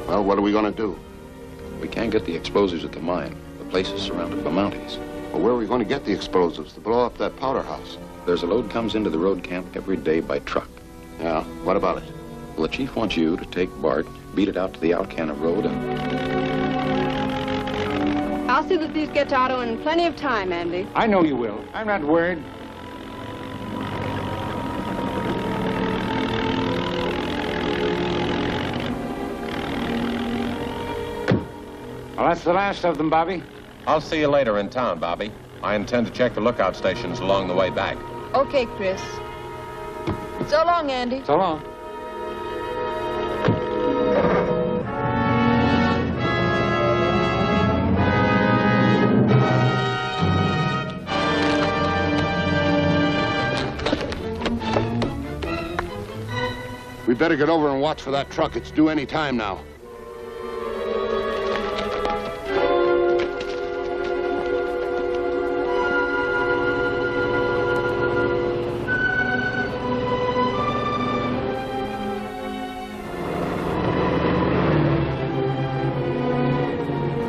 Well, what are we going to do? We can't get the explosives at the mine. The place is surrounded by Mounties. Well, where are we going to get the explosives to blow up that powder house? There's a load comes into the road camp every day by truck. Yeah, what about it? Well, the chief wants you to take Bart, beat it out to the Alcan road, and I'll see that these get to Otto in plenty of time, Andy. I know you will. I'm not worried. Well, that's the last of them, Bobby. I'll see you later in town, Bobby. I intend to check the lookout stations along the way back. Okay, Chris. So long, Andy. So long. We better get over and watch for that truck. It's due any time now.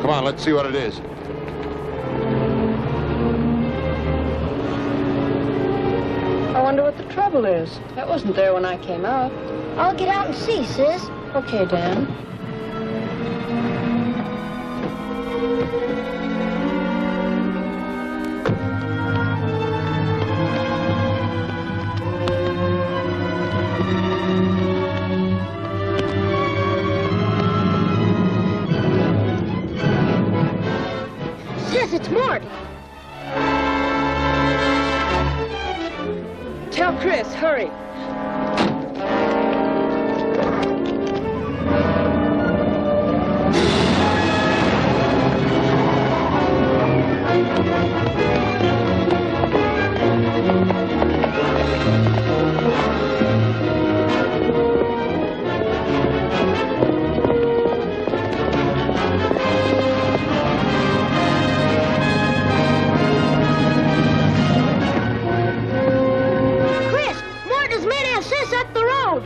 Come on, let's see what it is. I wonder what the trouble is. That wasn't there when I came out. I'll get out and see, sis. Okay, Dan. Sis, it's Mort. Tell Chris, hurry. Chris, Mort is meeting sis up the road.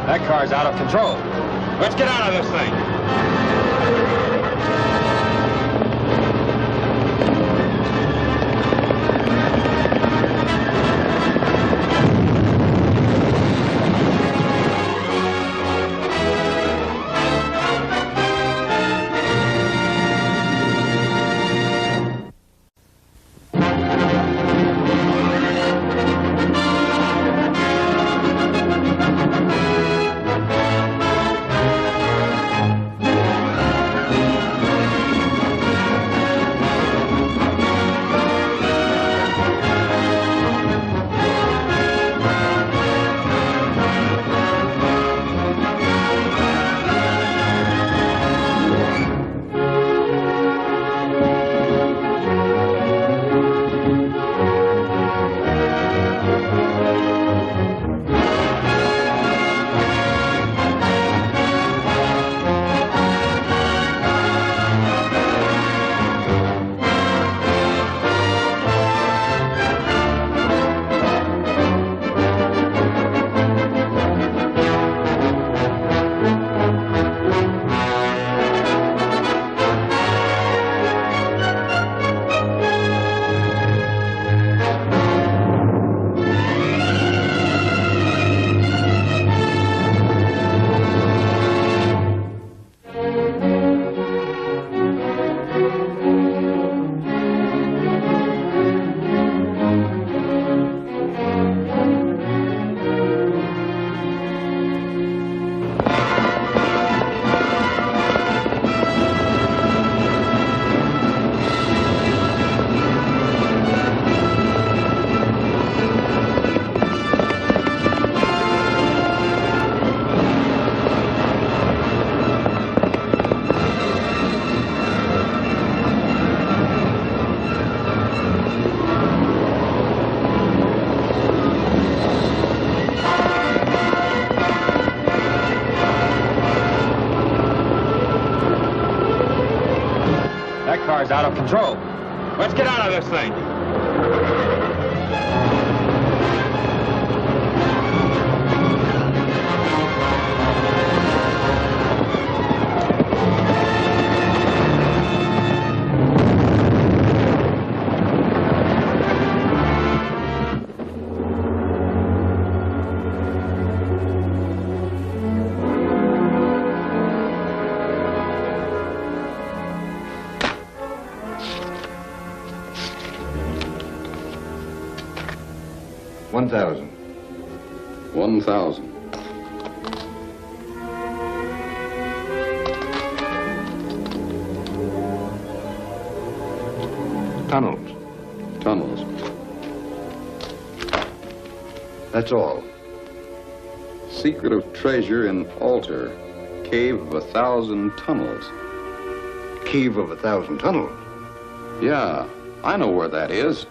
That car's out of control. Let's get out of this thing. car's out of control. Let's get out of this thing. $1,000. 1,000. Tunnels. Tunnels. That's all. Secret of treasure in altar. Cave of 1,000 tunnels. Cave of 1,000 tunnels? Yeah, I know where that is.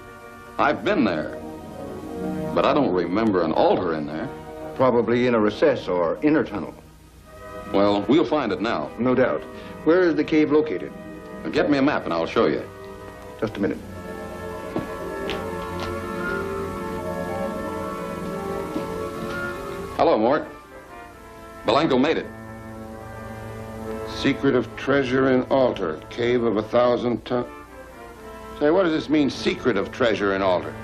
I've been there. But I don't remember an altar in there. Probably in a recess or inner tunnel. Well, we'll find it now. No doubt. Where is the cave located? Now get me a map and I'll show you. Just a minute. Hello, Mort. Belenko made it. Secret of treasure in altar. Cave of 1,000 ton... Say, what does this mean, secret of treasure in altar?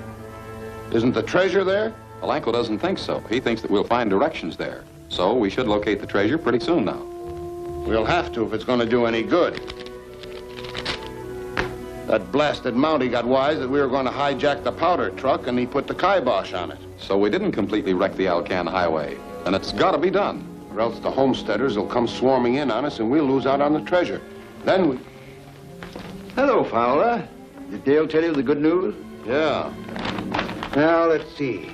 Isn't the treasure there? Belenko doesn't think so. He thinks that we'll find directions there. So we should locate the treasure pretty soon now. We'll have to if it's going to do any good. That blasted Mountie got wise that we were going to hijack the powder truck, and he put the kibosh on it. So we didn't completely wreck the Alcan highway, and it's got to be done. Or else the homesteaders will come swarming in on us, and we'll lose out on the treasure. Then we... Hello, Fowler. Did Dale tell you the good news? Yeah. Now, let's see.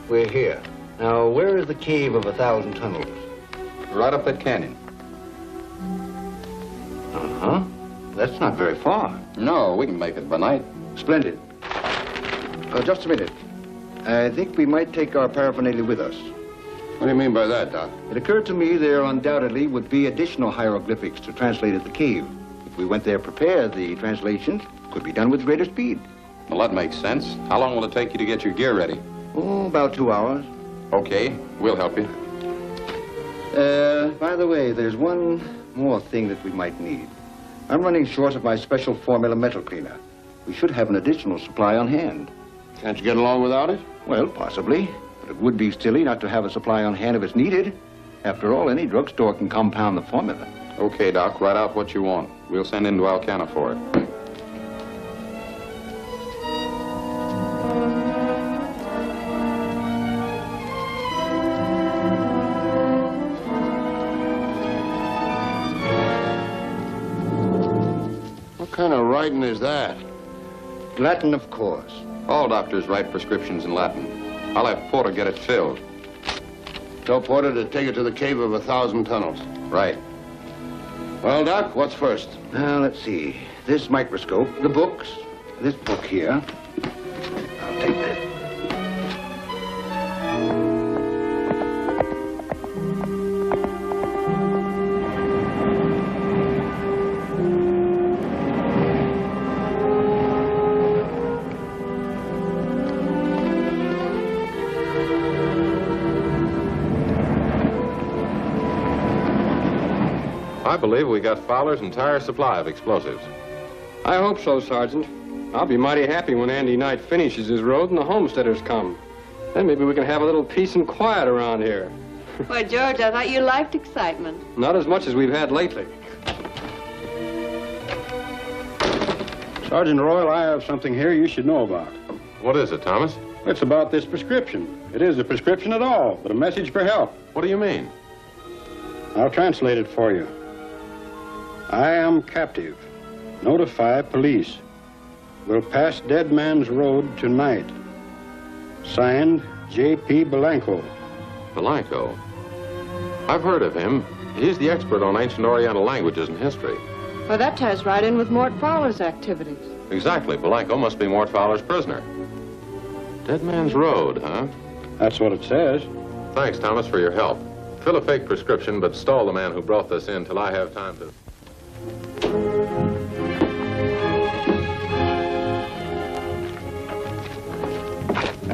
We're here. Now, where is the cave of 1,000 tunnels? Right up that canyon. Uh-huh. That's not very far. No, we can make it by night. Splendid. Just a minute. I think we might take our paraphernalia with us. What do you mean by that, Doc? It occurred to me there undoubtedly would be additional hieroglyphics to translate at the cave. If we went there prepared, the translations could be done with greater speed. Well, that makes sense. How long will it take you to get your gear ready? Oh, about 2 hours. Okay, we'll help you. By the way, there's one more thing that we might need. I'm running short of my special formula metal cleaner. We should have an additional supply on hand. Can't you get along without it? Well, possibly. But it would be silly not to have a supply on hand if it's needed. After all, any drugstore can compound the formula. Okay, Doc, write out what you want. We'll send in to Alcana for it. What kind of writing is that? Latin, of course. All doctors write prescriptions in Latin. I'll have Porter get it filled. Tell Porter to take it to the cave of 1,000 tunnels. Right. Well, Doc, what's first? Now, let's see. This microscope, the books, this book here. I'll take this. I believe we got Fowler's entire supply of explosives. I hope so, Sergeant. I'll be mighty happy when Andy Knight finishes his road and the homesteaders come. Then maybe we can have a little peace and quiet around here. Why, George, I thought you liked excitement. Not as much as we've had lately. Sergeant Royal, I have something here you should know about. What is it, Thomas? It's about this prescription. It is a prescription at all, but a message for help. What do you mean? I'll translate it for you. I am captive. Notify police. Will pass Dead Man's Road tonight. Signed, J.P. Belenko. Belenko? I've heard of him. He's the expert on ancient Oriental languages and history. Well, that ties right in with Mort Fowler's activities. Exactly. Belenko must be Mort Fowler's prisoner. Dead Man's Road, huh? That's what it says. Thanks, Thomas, for your help. Fill a fake prescription, but stall the man who brought this in till I have time to...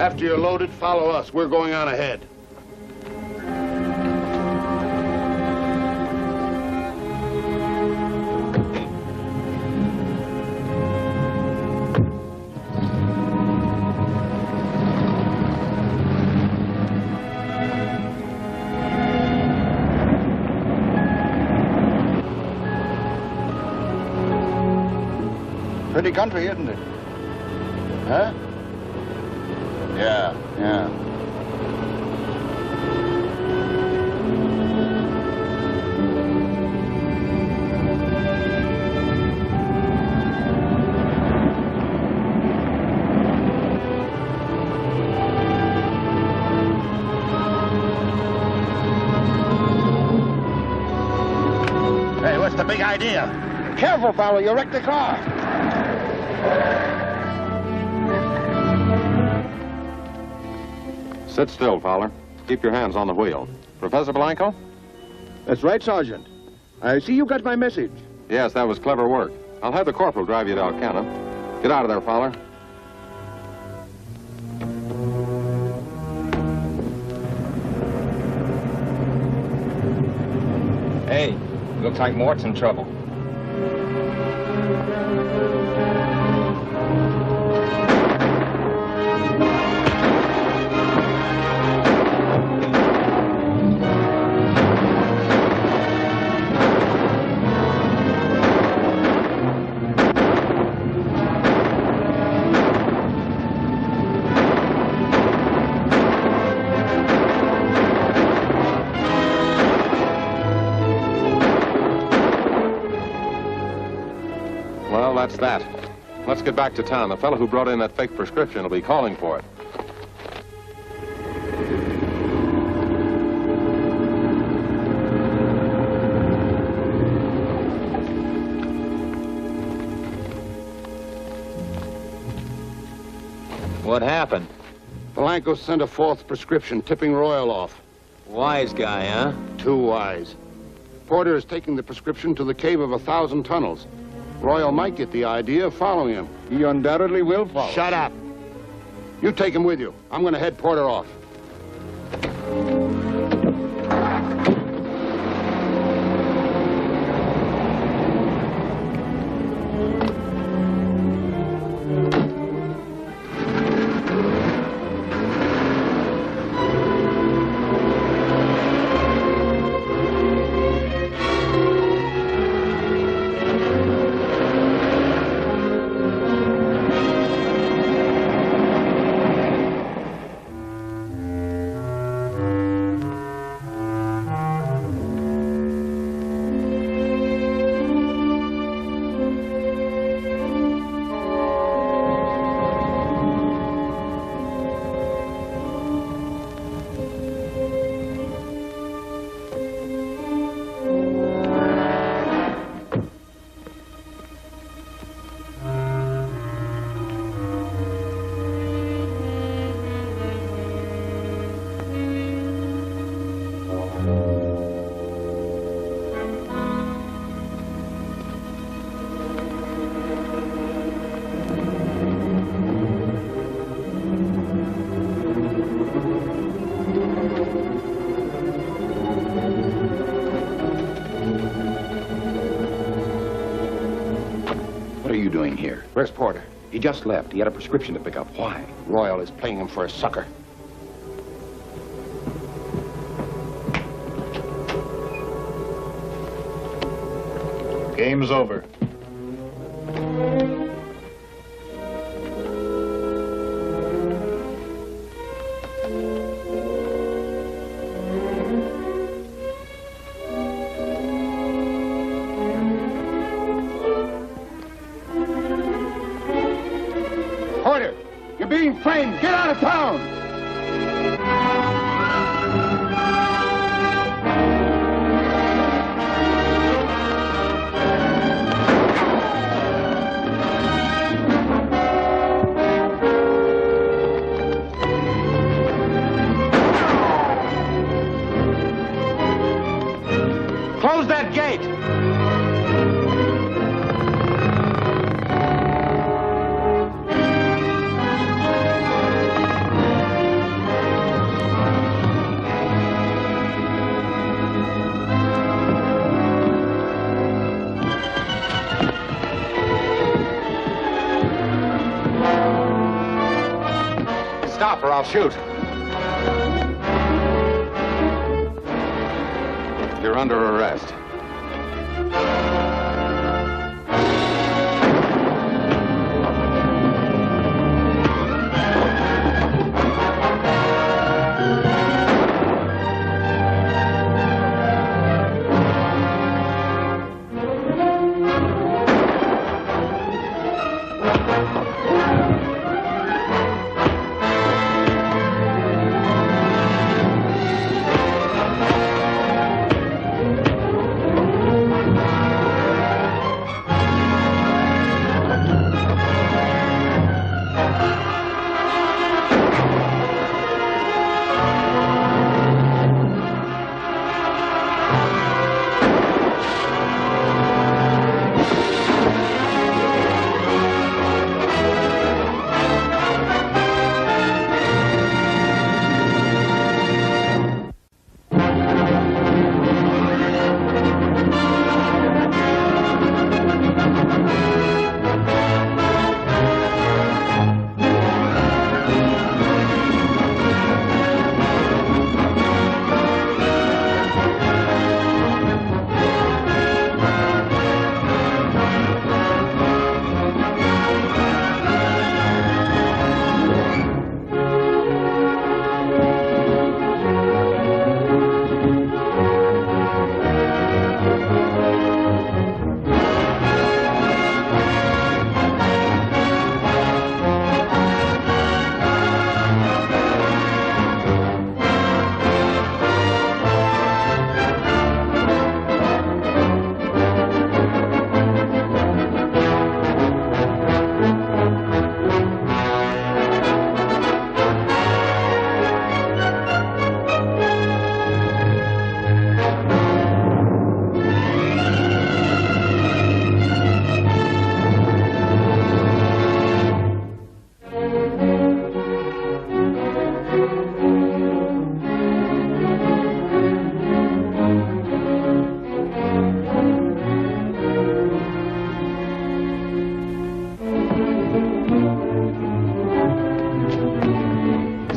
After you're loaded, follow us. We're going on ahead. Pretty country, isn't it? Huh? Yeah. Hey, what's the big idea? Careful, fellow, you'll wreck the car. Sit still, Fowler. Keep your hands on the wheel. Professor Blanco? That's right, Sergeant. I see you got my message. Yes, that was clever work. I'll have the corporal drive you to Alcan. Get out of there, Fowler. Hey, looks like Mort's in trouble. Well, that's that. Let's get back to town. The fellow who brought in that fake prescription will be calling for it. What happened? Blanco sent a false prescription, tipping Royal off. Wise guy, huh? Too wise. Porter is taking the prescription to the cave of 1,000 tunnels. Royal might get the idea of following him. He undoubtedly will follow. Shut up. You take him with you. I'm going to head Porter off. What are you doing here? Where's Porter? He just left. He had a prescription to pick up. Why? Royal is playing him for a sucker. Game's over. Porter, you're being framed. Get out of town. Close that gate! I'll shoot. You're under arrest.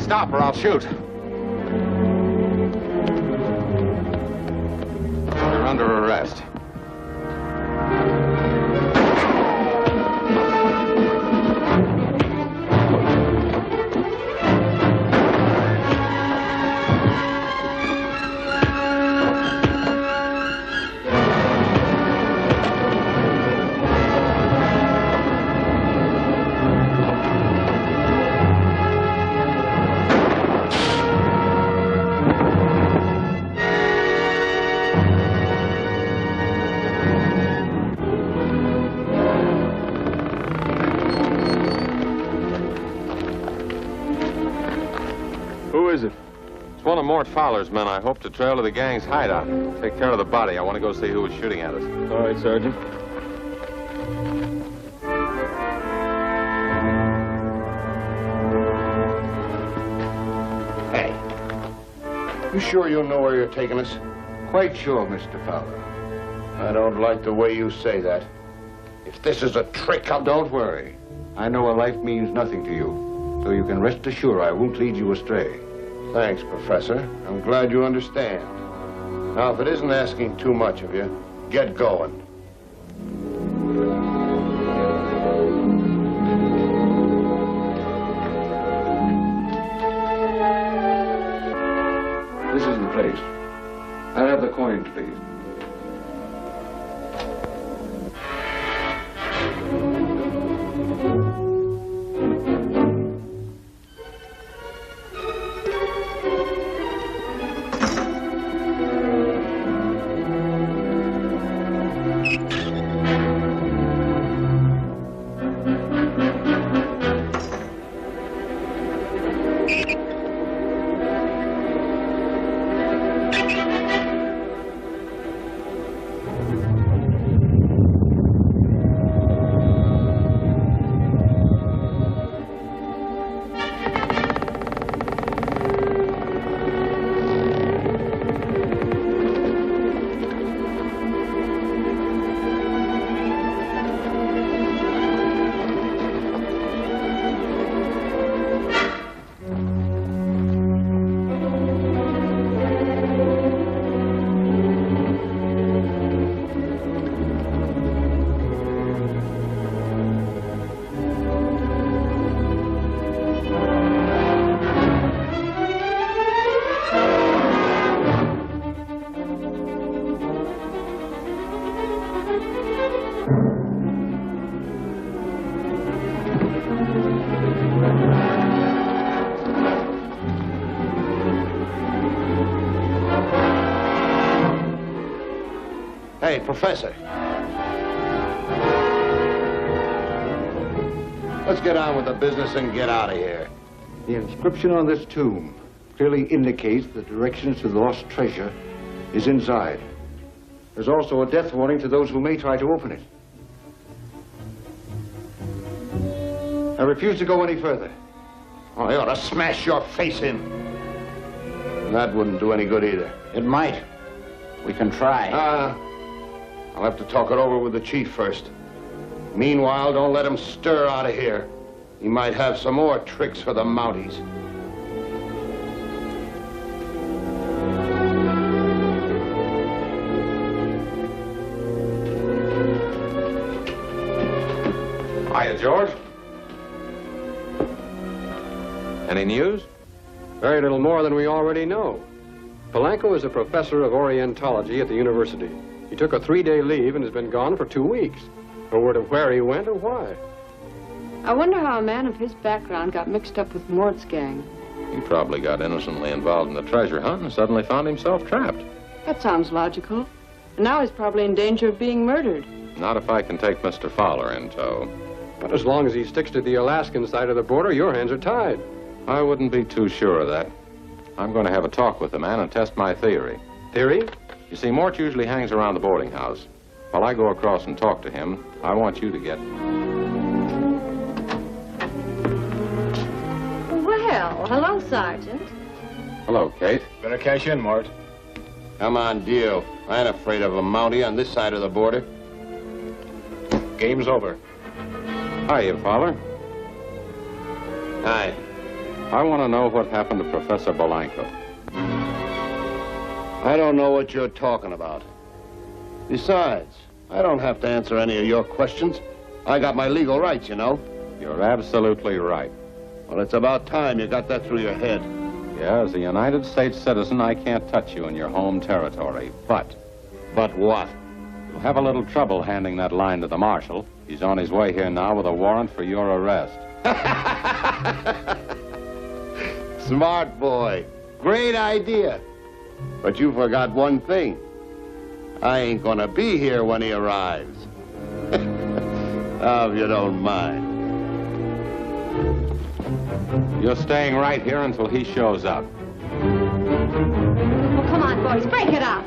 Stop or I'll shoot. You're under arrest. Who is it? It's one of Mort Fowler's men. I hope to trail to the gang's hideout. Take care of the body. I want to go see who was shooting at us. All right, Sergeant. Hey, you sure you know where you're taking us? Quite sure, Mr. Fowler. I don't like the way you say that. If this is a trick, Don't worry. I know a life means nothing to you, so you can rest assured I won't lead you astray. Thanks, Professor. I'm glad you understand. Now, if it isn't asking too much of you, get going. This is the place. I'll have the coins, please. Hey, Professor. Let's get on with the business and get out of here. The inscription on this tomb clearly indicates the directions to the lost treasure is inside. There's also a death warning to those who may try to open it. I refuse to go any further. Oh, I ought to smash your face in. That wouldn't do any good either. It might. We can try. I'll have to talk it over with the chief first. Meanwhile, don't let him stir out of here. He might have some more tricks for the Mounties. Hiya, George. Any news? Very little more than we already know. Polanco is a professor of Orientology at the university. He took a 3-day leave and has been gone for 2 weeks. No word of where he went or why. I wonder how a man of his background got mixed up with Mort's gang. He probably got innocently involved in the treasure hunt and suddenly found himself trapped. That sounds logical. And now he's probably in danger of being murdered. Not if I can take Mr. Fowler in tow. But as long as he sticks to the Alaskan side of the border, your hands are tied. I wouldn't be too sure of that. I'm going to have a talk with the man and test my theory. Theory? You see, Mort usually hangs around the boarding house. While I go across and talk to him, I want you to get... Well, hello, Sergeant. Hello, Kate. Better cash in, Mort. Come on, deal. I ain't afraid of a Mountie on this side of the border. Game's over. Hiya, Fowler. Hi. I want to know what happened to Professor Polanco. I don't know what you're talking about. Besides, I don't have to answer any of your questions. I got my legal rights, you know. You're absolutely right. Well, it's about time you got that through your head. Yeah, as a United States citizen, I can't touch you in your home territory. But what? you'll have a little trouble handing that line to the marshal. He's on his way here now with a warrant for your arrest. Smart boy. Great idea. But you forgot one thing. I ain't gonna be here when he arrives. Now, if you don't mind. You're staying right here until he shows up. Well, come on, boys, break it up.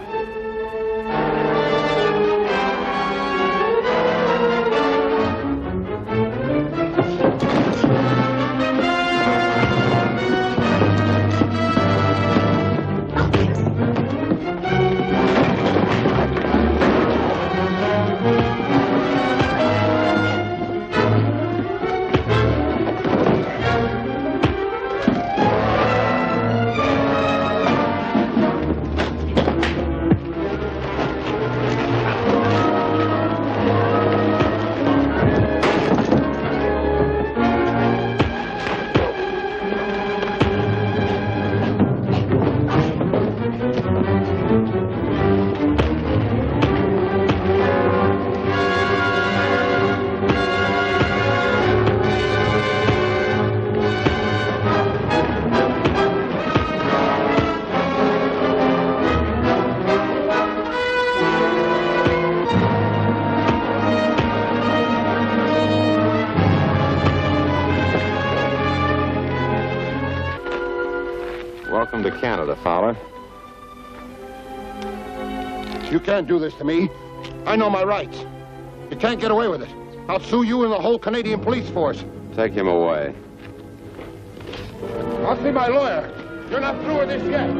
Welcome to Canada, Fowler. You can't do this to me. I know my rights. You can't get away with it. I'll sue you and the whole Canadian police force. Take him away. I'll see my lawyer. You're not through with this yet.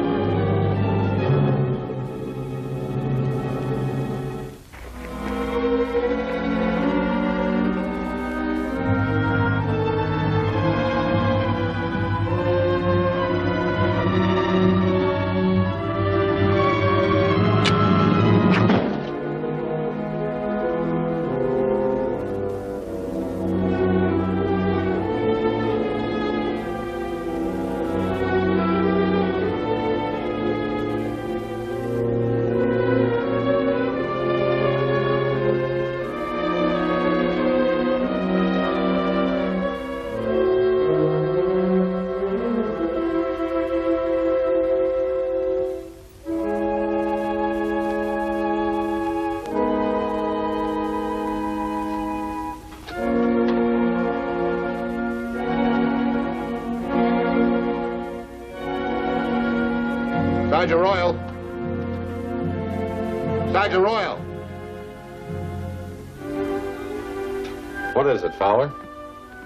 Sergeant Royal. Sergeant Royal. What is it, Fowler?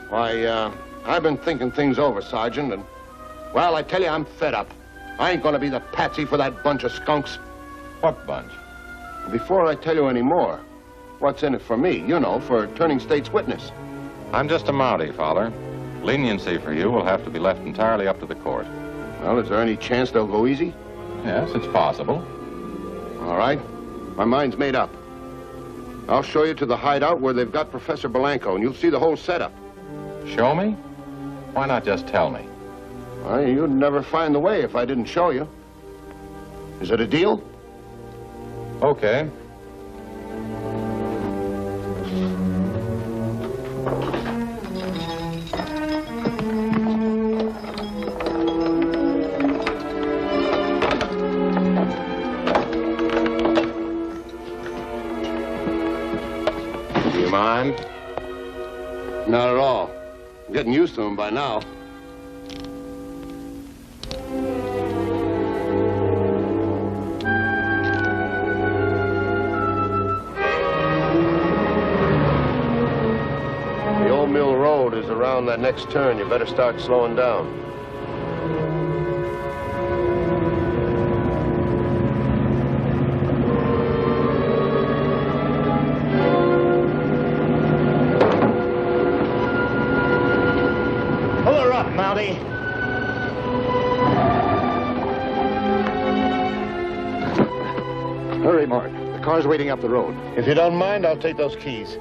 Why, I've been thinking things over, Sergeant, and, well, I tell you, I'm fed up. I ain't gonna be the patsy for that bunch of skunks. What bunch? Before I tell you any more, what's in it for me, you know, for turning state's witness? I'm just a Mountie, Fowler. Leniency for you will have to be left entirely up to the court. Well, is there any chance they'll go easy? Yes, it's possible. All right. My mind's made up. I'll show you to the hideout where they've got Professor Blanco, and you'll see the whole setup. Show me? Why not just tell me? Well, you'd never find the way if I didn't show you. Is it a deal? Okay. Do you mind? Not at all. I'm getting used to him by now. The Old Mill Road is around that next turn. You better start slowing down. Pull her up, Mountie. Hurry, Mark. The car's waiting up the road. If you don't mind, I'll take those keys.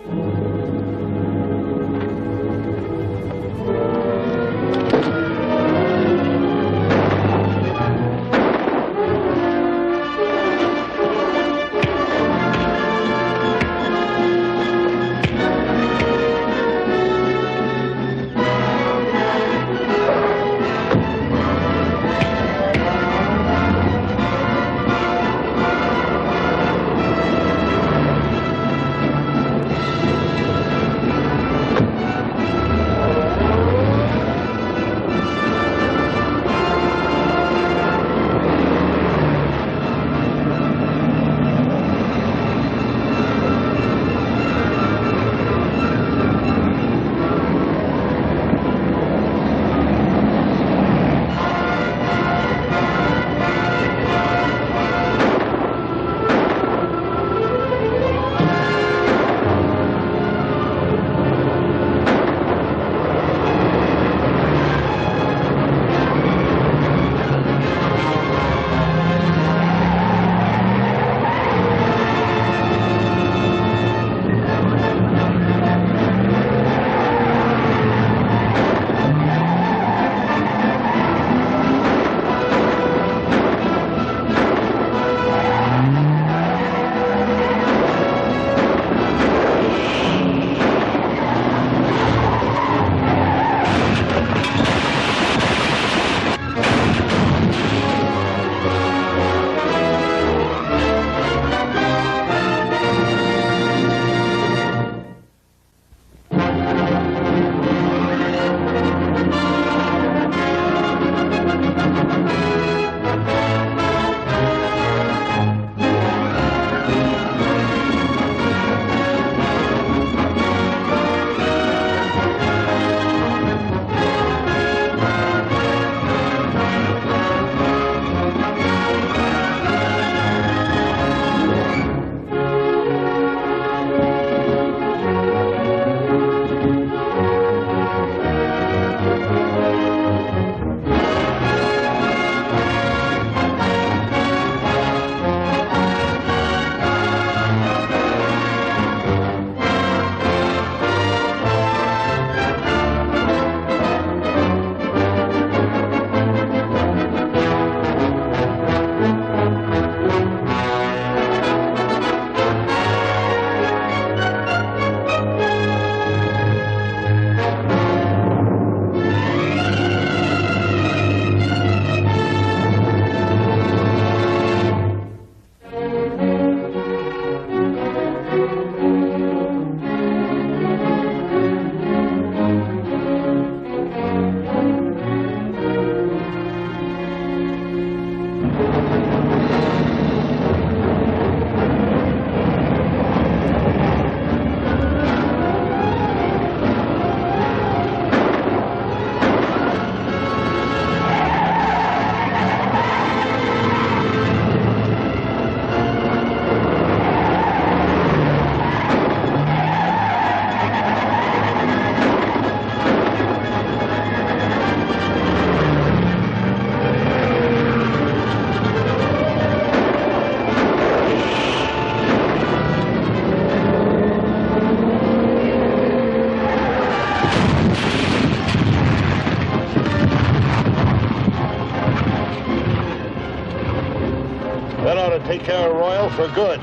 for good.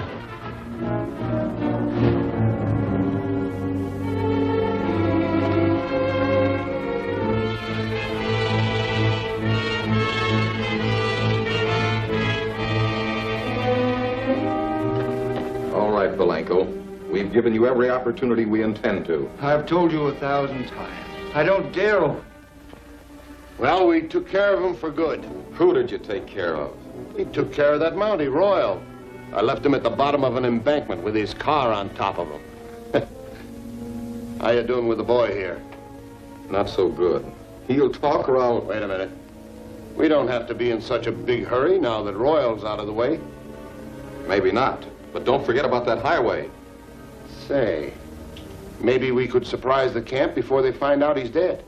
All right, Belenko. We've given you every opportunity we intend to. I've told you 1,000 times. I don't dare. Well, we took care of him for good. Who did you take care of? We took care of that Mountie, Royal. I left him at the bottom of an embankment with his car on top of him. How you doing with the boy here? Not so good. He'll talk around. Wait a minute. We don't have to be in such a big hurry now that Royal's out of the way. Maybe not. But don't forget about that highway. Say, maybe we could surprise the camp before they find out he's dead.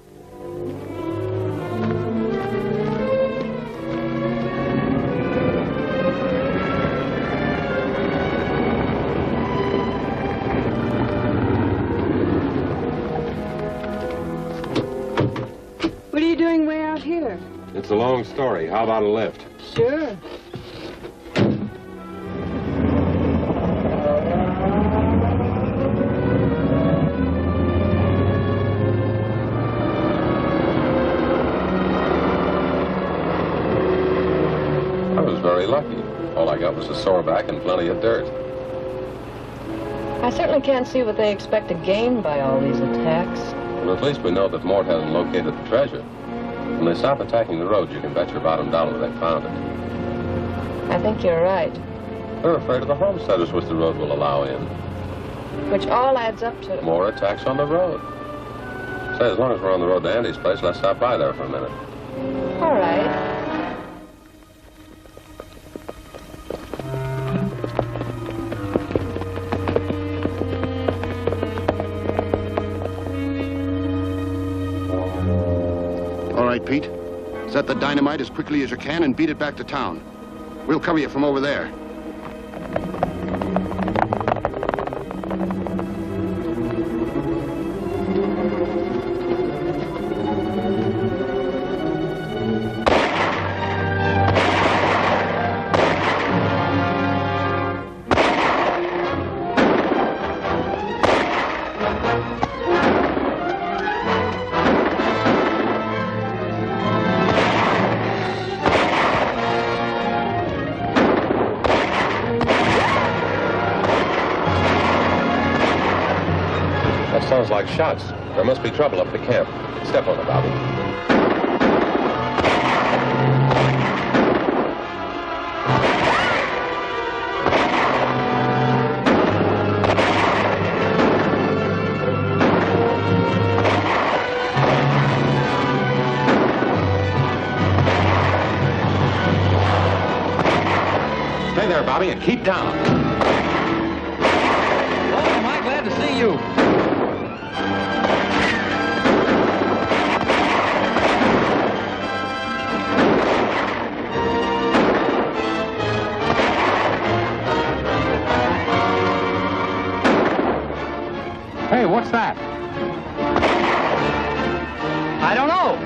What are you doing way out here? It's a long story. How about a lift? Sure. Very lucky. All I got was a sore back and plenty of dirt. I certainly can't see what they expect to gain by all these attacks. Well, at least we know that Mort hasn't located the treasure. When they stop attacking the road, you can bet your bottom dollar they found it. I think you're right. They're afraid of the homesteaders, which the road will allow in. Which all adds up to... More attacks on the road. Say, as long as we're on the road to Andy's place, let's stop by there for a minute. All right. All right, Pete. Set the dynamite as quickly as you can and beat it back to town. We'll cover you from over there. Sounds like shots. There must be trouble up at the camp. Step on it, Bobby. Stay there, Bobby, and keep down. Oh, am I glad to see you. Hey, what's that? I don't know.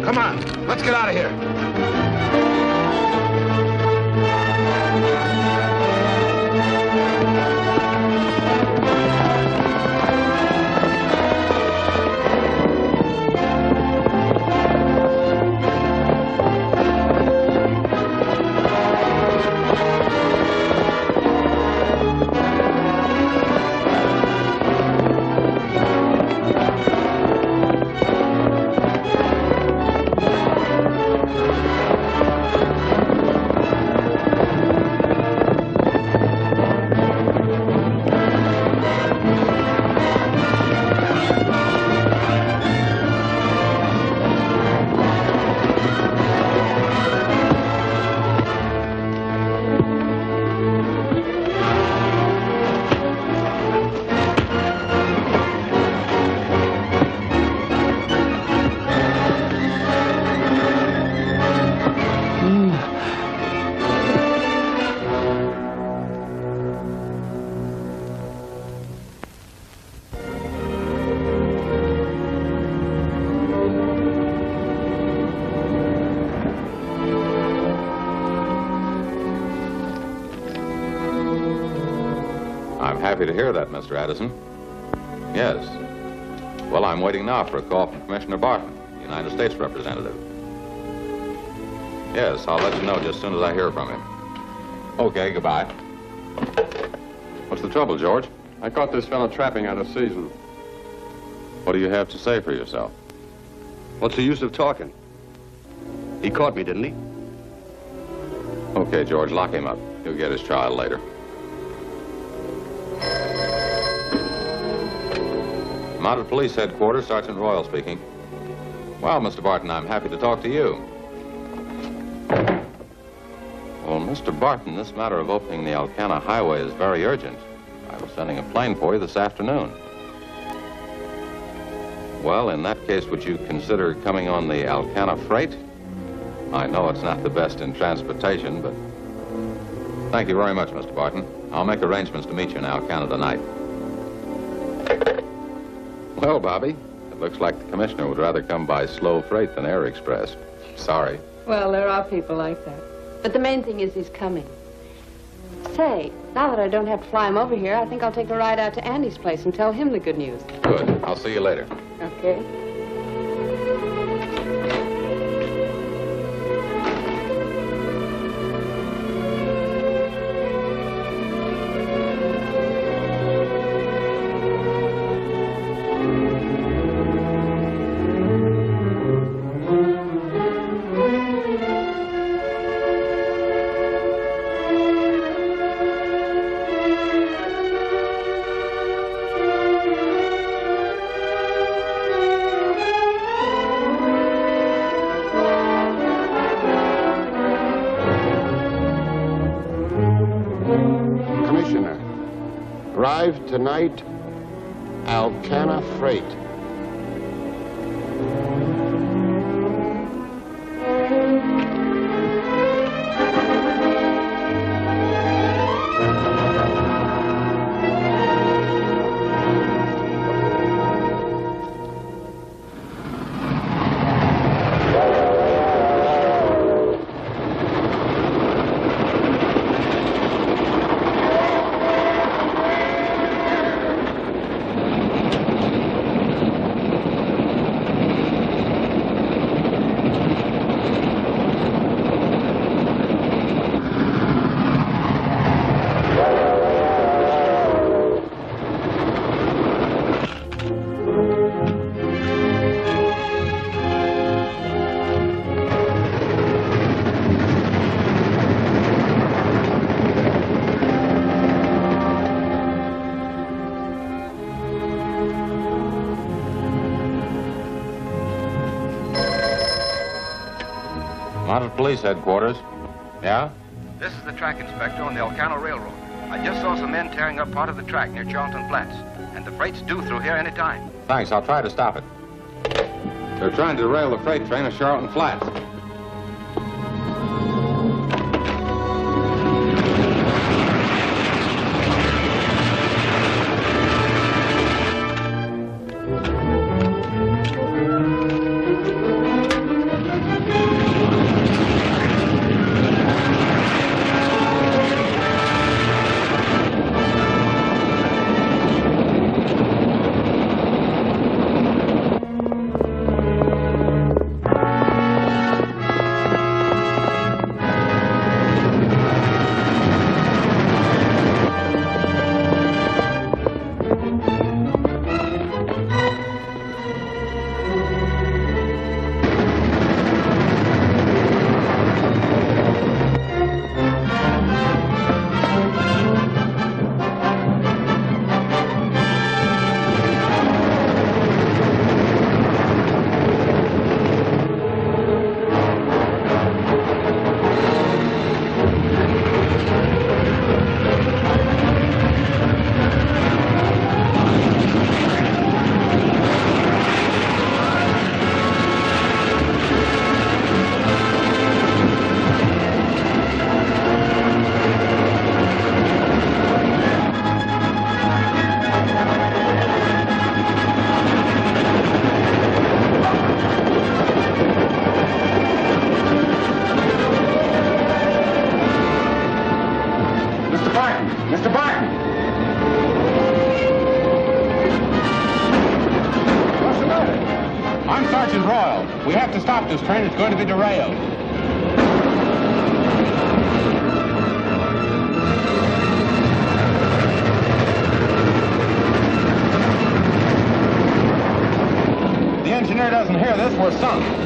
Come on, let's get out of here. happy to hear that, Mr. Addison. Yes. Well, I'm waiting now for a call from Commissioner Barton, the United States representative. Yes, I'll let you know just as soon as I hear from him. Okay, goodbye. What's the trouble, George? I caught this fellow trapping out of season. What do you have to say for yourself? What's the use of talking? He caught me, didn't he? Okay, George, lock him up. He'll get his trial later. Mounted Police Headquarters, Sergeant Royal speaking. Well, Mr. Barton, I'm happy to talk to you. Well, Mr. Barton, this matter of opening the Alcan Highway is very urgent. I was sending a plane for you this afternoon. Well, in that case, would you consider coming on the Alcan freight? I know it's not the best in transportation, but... Thank you very much, Mr. Barton. I'll make arrangements to meet you in Alcan tonight. Well, Bobby, it looks like the commissioner would rather come by slow freight than air express. Sorry. Well, there are people like that. But the main thing is he's coming. Say, now that I don't have to fly him over here, I think I'll take a ride out to Andy's place and tell him the good news. Good. I'll see you later. Okay. Arrived tonight, Alcan freight. Mounted Police Headquarters. Yeah? This is the track inspector on the Alcan Railroad. I just saw some men tearing up part of the track near Charlton Flats. And the freight's due through here any time. Thanks. I'll try to stop it. They're trying to derail the freight train at Charlton Flats. Sergeant Royal. We have to stop this train. It's going to be derailed. The engineer doesn't hear this. We're sunk.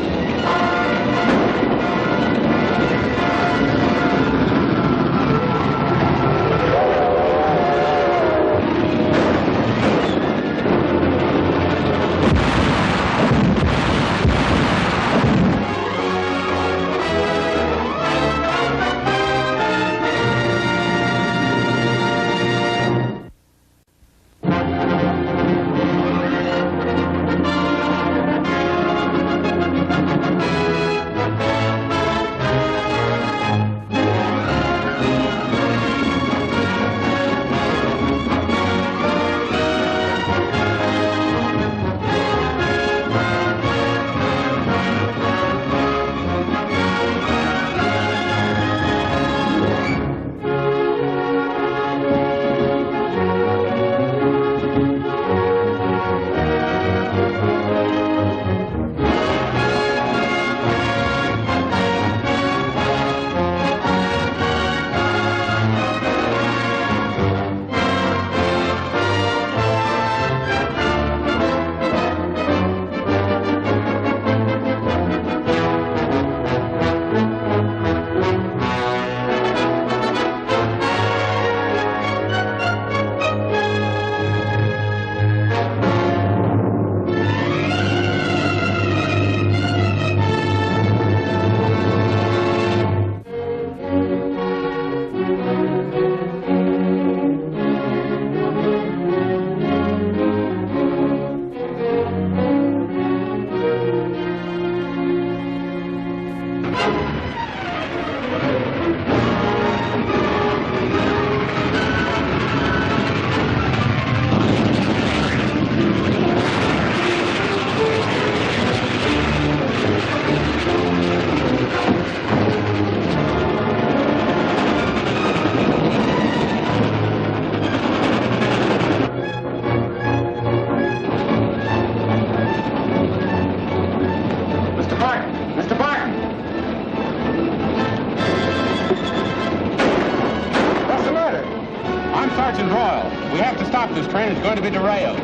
Sergeant Royal. We have to stop this train. It's going to be derailed.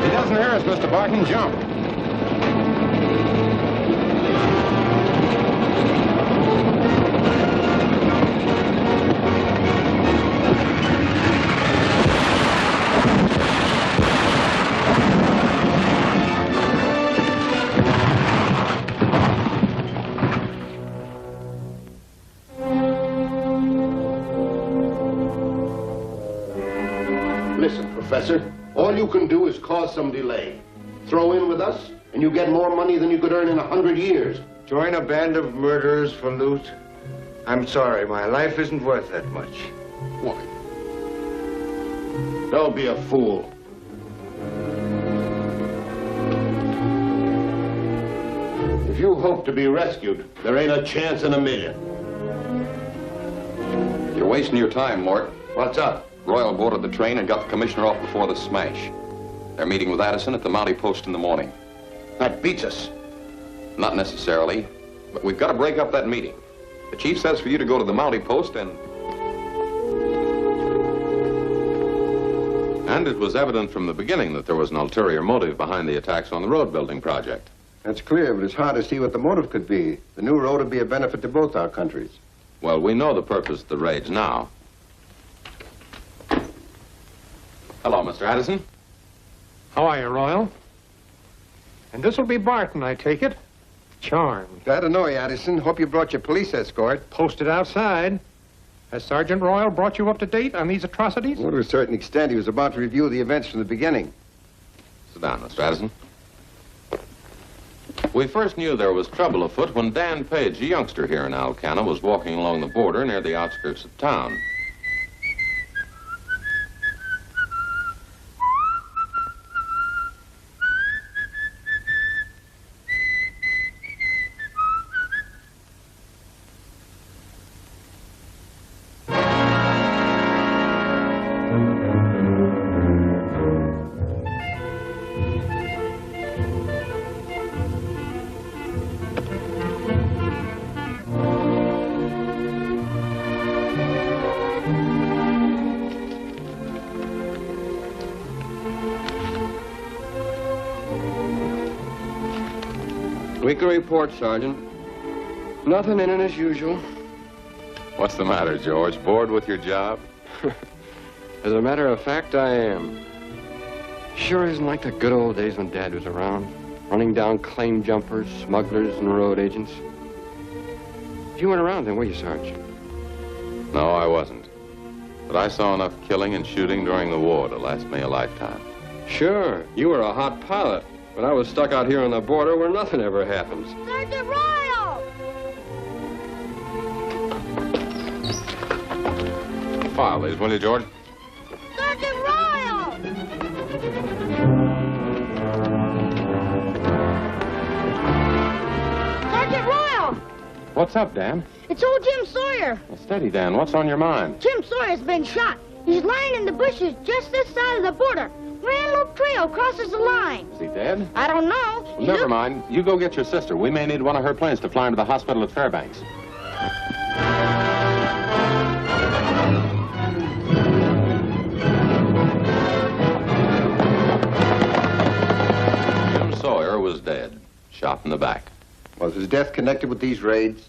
He doesn't hear us, Mr. Barton. Jump. Listen, Professor, all you can do is cause some delay. Throw in with us, and you get more money than you could earn in 100 years. Join a band of murderers for loot? I'm sorry, my life isn't worth that much. Why? Don't be a fool. If you hope to be rescued, there ain't a chance in a million. You're wasting your time, Mort. What's up? Royal boarded the train and got the commissioner off before the smash. They're meeting with Addison at the Mountie Post in the morning. That beats us. Not necessarily, but we've got to break up that meeting. The chief says for you to go to the Mountie Post and it was evident from the beginning that there was an ulterior motive behind the attacks on the road building project. That's clear, but it's hard to see what the motive could be. The new road would be a benefit to both our countries. Well, we know the purpose of the raids now. Hello, Mr. Addison. How are you, Royal? And this will be Barton, I take it? Charmed. Glad to know you, Addison. Hope you brought your police escort. Posted outside. Has Sergeant Royal brought you up to date on these atrocities? Well, to a certain extent, he was about to review the events from the beginning. Sit down, Mr. Addison. We first knew there was trouble afoot when Dan Page, a youngster here in Alcan, was walking along the border near the outskirts of town. Weekly report, Sergeant. Nothing in it as usual. What's the matter, George? Bored with your job? As a matter of fact, I am. Sure isn't like the good old days when Dad was around, running down claim jumpers, smugglers, and road agents. You weren't around then, were you, Sarge? No, I wasn't. But I saw enough killing and shooting during the war to last me a lifetime. Sure, you were a hot pilot, but I was stuck out here on the border where nothing ever happens. Sergeant Royal! File these, will you, George? Sergeant Royal! Sergeant Royal! What's up, Dan? It's old Jim Sawyer. Well, steady, Dan. What's on your mind? Jim Sawyer's been shot. He's lying in the bushes just this side of the border. Grand Loop Trail crosses the line. Is he dead? I don't know. Well, never mind. You go get your sister. We may need one of her planes to fly into the hospital at Fairbanks. Jim Sawyer was dead, shot in the back. Was his death connected with these raids?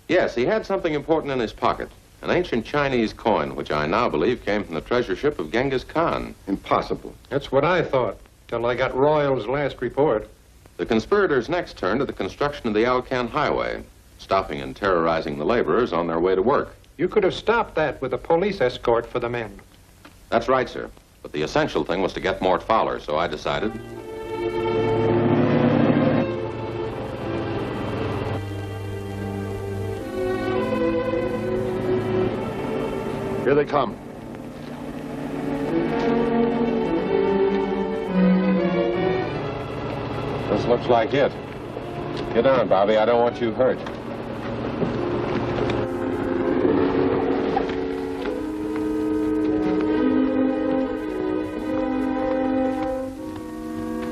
Yes, he had something important in his pocket. An ancient Chinese coin, which I now believe came from the treasure ship of Genghis Khan. Impossible. That's what I thought, till I got Royal's last report. The conspirators next turned to the construction of the Alcan highway, stopping and terrorizing the laborers on their way to work. You could have stopped that with a police escort for the men. That's right, sir. But the essential thing was to get Mort Fowler, so I decided. Here they come. This looks like it. Get down, Bobby. I don't want you hurt.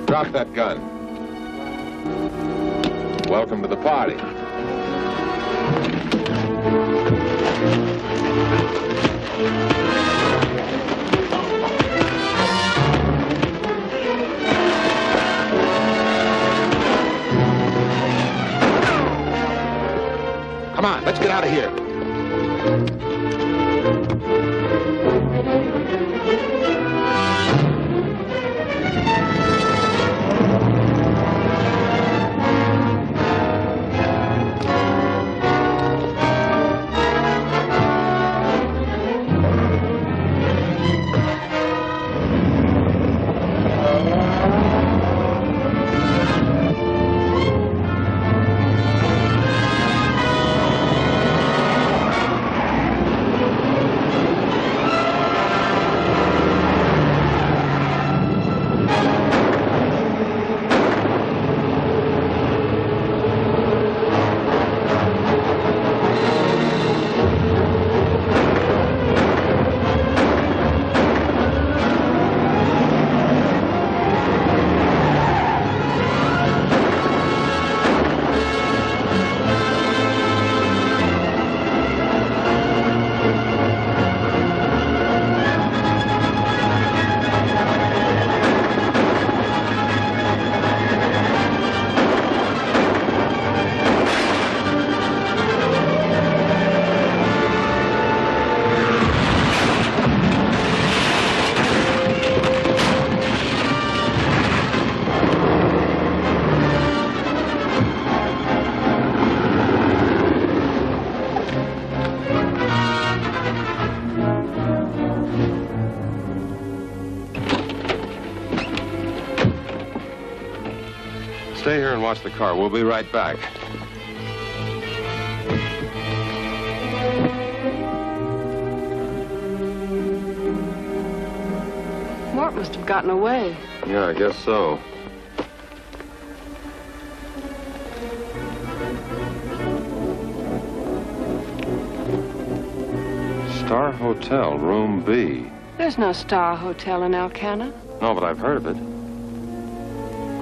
Drop that gun. Welcome to the party. Come on, let's get out of here. Stay here and watch the car. We'll be right back. Mort must have gotten away. Yeah, I guess so. Star Hotel, room B. There's no Star Hotel in Alcana. No, but I've heard of it.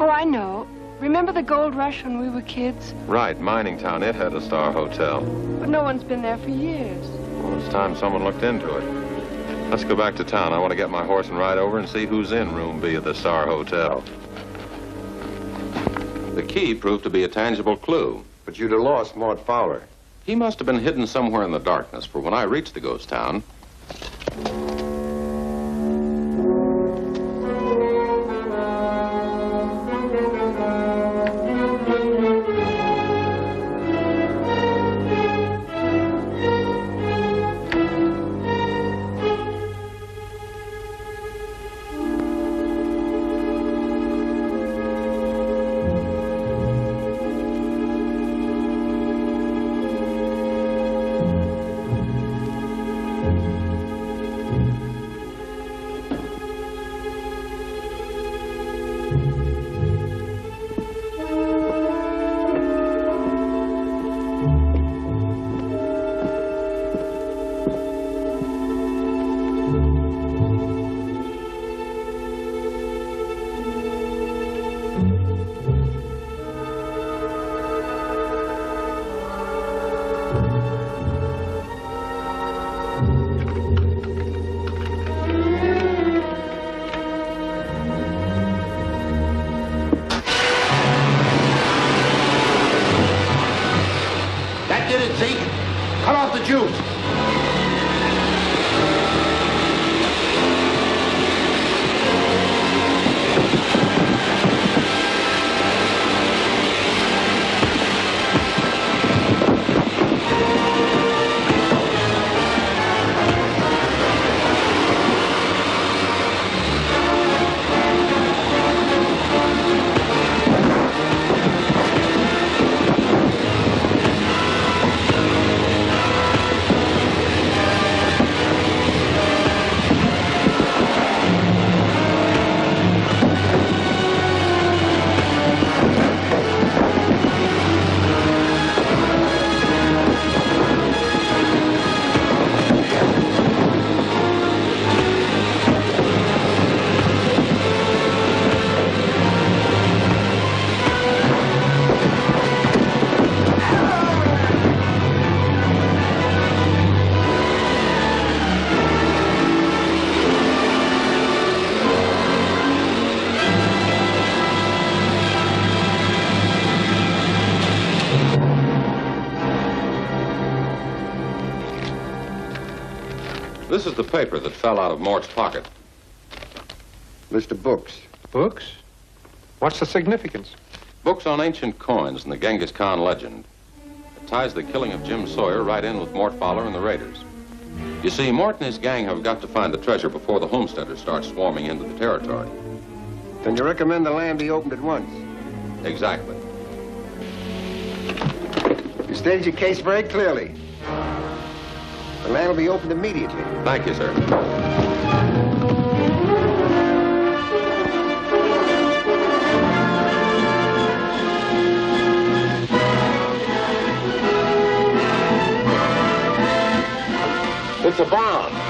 Oh, I know. Remember the gold rush when we were kids? Right, mining town. It had a Star Hotel. But no one's been there for years. Well, it's time someone looked into it. Let's go back to town. I want to get my horse and ride over and see who's in room B at the Star Hotel. The key proved to be a tangible clue. But you'd have lost Mort Fowler. He must have been hidden somewhere in the darkness, for when I reached the ghost town, Cut off the juice. this is the paper that fell out of Mort's pocket. List of books. Books? What's the significance? Books on ancient coins and the Genghis Khan legend. It ties the killing of Jim Sawyer right in with Mort Fowler and the raiders. You see, Mort and his gang have got to find the treasure before the homesteaders start swarming into the territory. Then you recommend the land be opened at once? Exactly. You stated your case very clearly. The land will be opened immediately. Thank you, sir. It's a bomb.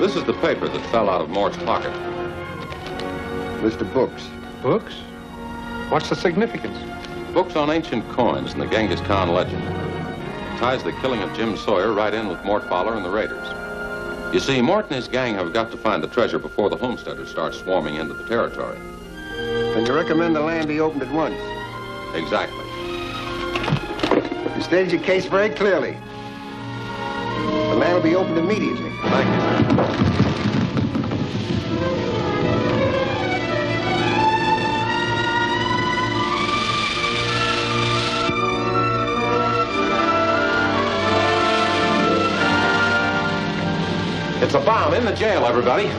This is the paper that fell out of Mort's pocket. List of books. Books? What's the significance? Books on ancient coins and the Genghis Khan legend. Ties the killing of Jim Sawyer right in with Mort Fowler and the raiders. You see, Mort and his gang have got to find the treasure before the homesteaders start swarming into the territory. And you recommend the land be opened at once? Exactly. You stated your case very clearly. The land will be opened immediately. Thank you, sir. It's a bomb in the jail, everybody.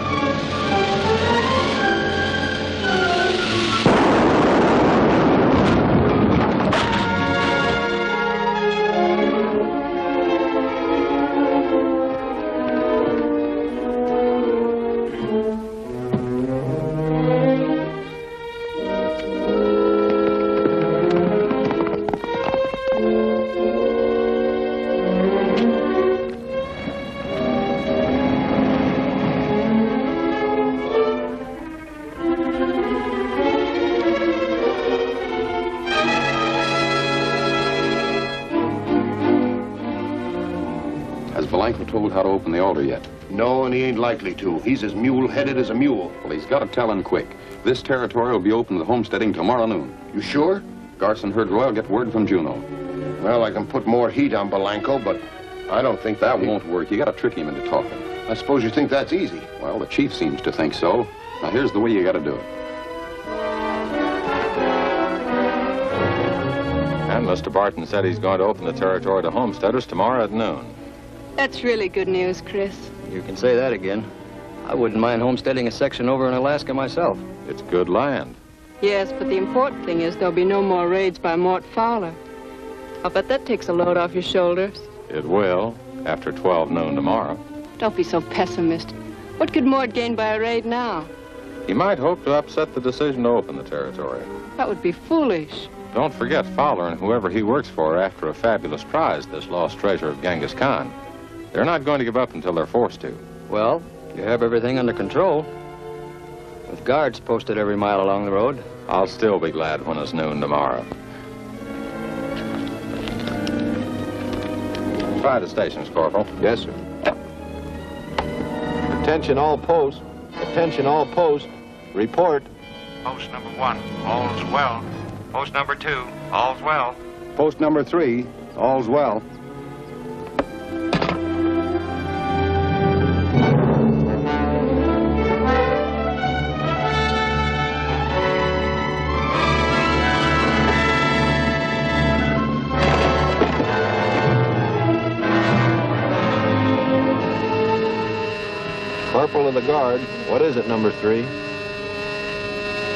Told how to open the altar yet? No, and he ain't likely to. He's as mule-headed as a mule. Well, he's got to tell him quick. This territory will be open to the homesteading tomorrow noon. You sure? Garson heard Royal get word from Juneau. Well, I can put more heat on Belanco, but I don't think that won't work. You got to trick him into talking. I suppose you think that's easy. Well, the chief seems to think so. Now, here's the way you got to do it. And Mr. Barton said he's going to open the territory to homesteaders tomorrow at noon. That's really good news, Chris. You can say that again. I wouldn't mind homesteading a section over in Alaska myself. It's good land. Yes, but the important thing is there'll be no more raids by Mort Fowler. I'll bet that takes a load off your shoulders. It will, after 12 noon tomorrow. Don't be so pessimistic. What could Mort gain by a raid now? He might hope to upset the decision to open the territory. That would be foolish. Don't forget Fowler and whoever he works for are after a fabulous prize, this lost treasure of Genghis Khan. They're not going to give up until they're forced to. Well, you have everything under control. With guards posted every mile along the road. I'll still be glad when it's noon tomorrow. Try the stations, Corporal. Yes, sir. Attention all posts. Attention all posts. Report. Post number 1, all's well. Post number 2, all's well. Post number 3, all's well. Corporal of the Guard, what is it, number 3?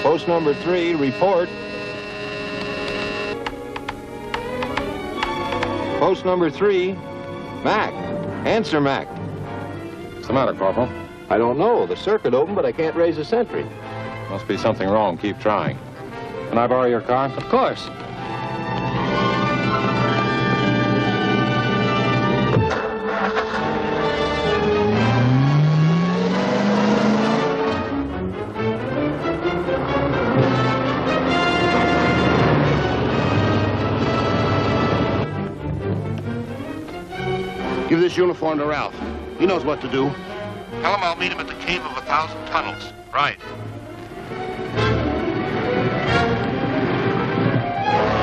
Post number 3, report. Post number 3, Mac. Answer, Mac. What's the matter, Corporal? I don't know. The circuit opened, but I can't raise the sentry. Must be something wrong. Keep trying. Can I borrow your car? Of course. Give this uniform to Ralph. He knows what to do. Tell him I'll meet him at the Cave of 1,000 Tunnels. Right.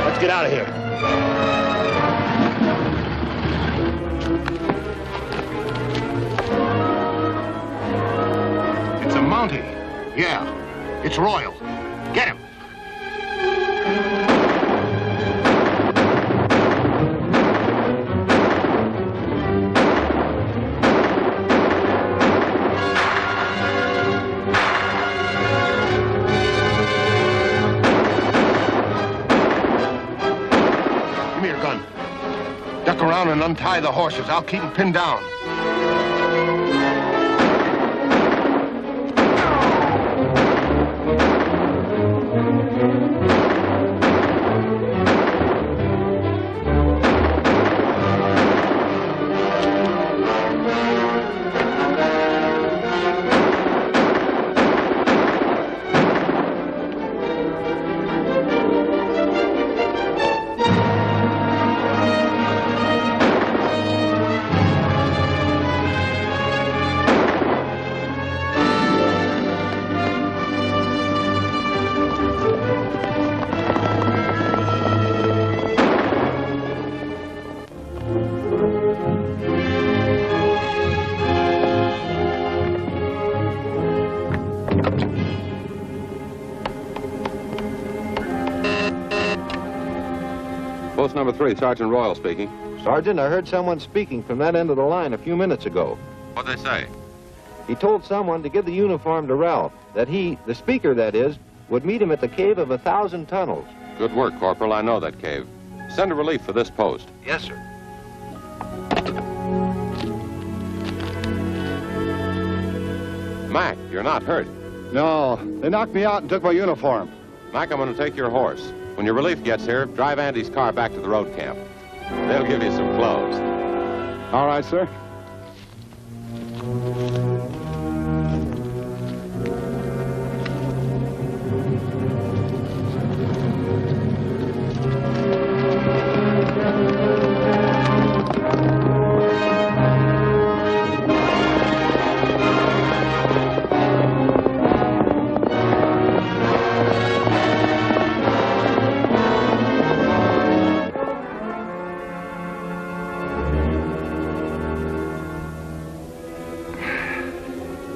Let's get out of here. It's a Mountie. Yeah, it's Royal. Get him. Duck around and untie the horses. I'll keep them pinned down. 3, Sergeant Royal speaking. Sergeant, I heard someone speaking from that end of the line a few minutes ago. What'd they say? He told someone to give the uniform to Ralph, that he, the speaker that is, would meet him at the cave of 1,000 tunnels. Good work, Corporal. I know that cave. Send a relief for this post. Yes, sir. Mac, you're not hurt. No, they knocked me out and took my uniform. Mac, I'm going to take your horse. When your relief gets here, drive Andy's car back to the road camp. They'll give you some clothes. All right, sir.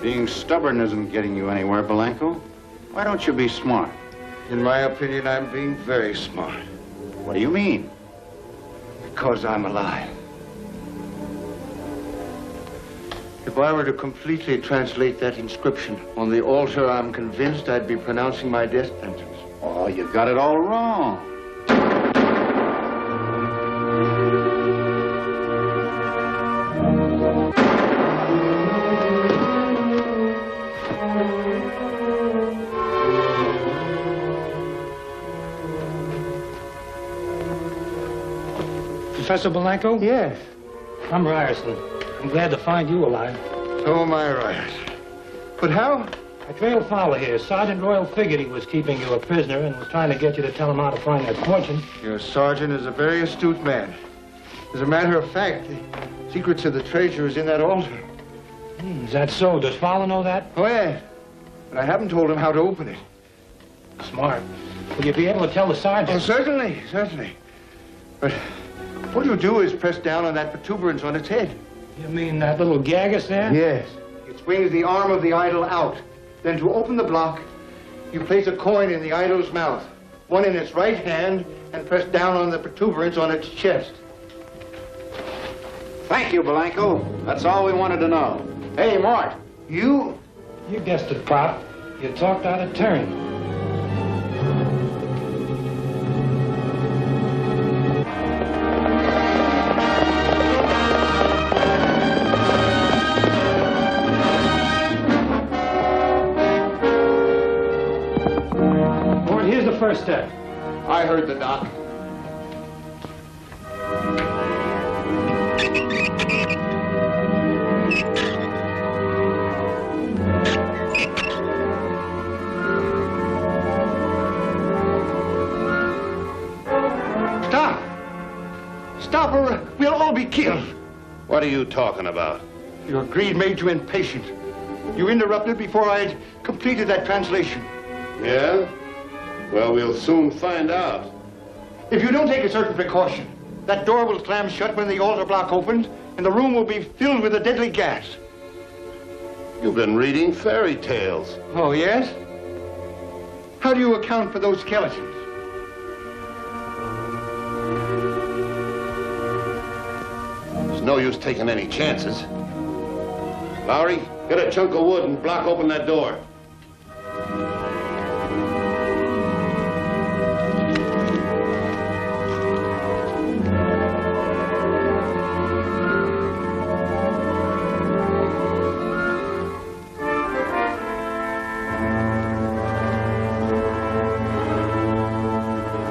Being stubborn isn't getting you anywhere, Blanco. Why don't you be smart? In my opinion, I'm being very smart. What do you mean? Because I'm alive. If I were to completely translate that inscription on the altar, I'm convinced I'd be pronouncing my death sentence. Oh, you got it all wrong. Professor Blanco? Yes. I'm Ryerson. I'm glad to find you alive. So am I, Ryerson. But how? I trailed Fowler here. Sergeant Royal figured he was keeping you a prisoner and was trying to get you to tell him how to find that fortune. Your sergeant is a very astute man. As a matter of fact, the secrets of the treasure is in that altar. Is that so? Does Fowler know that? Oh, yes. But I haven't told him how to open it. Smart. Will you be able to tell the sergeant? Oh, certainly, certainly. But what you do is press down on that protuberance on its head. You mean that little Genghis there? Yes. It swings the arm of the idol out. Then to open the block, you place a coin in the idol's mouth, one in its right hand, and press down on the protuberance on its chest. Thank you, Blanco. That's all we wanted to know. Hey, Mort. You guessed it, Pop. You talked out of turn. Here's the first step. I heard the doc. Stop! Stop or we'll all be killed. What are you talking about? Your greed made you impatient. You interrupted before I'd completed that translation. Yeah? Well, we'll soon find out. If you don't take a certain precaution, that door will slam shut when the altar block opens, and the room will be filled with a deadly gas. You've been reading fairy tales. Oh, yes? How do you account for those skeletons? There's no use taking any chances. Lowry, get a chunk of wood and block open that door.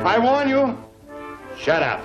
I warn you. Shut up.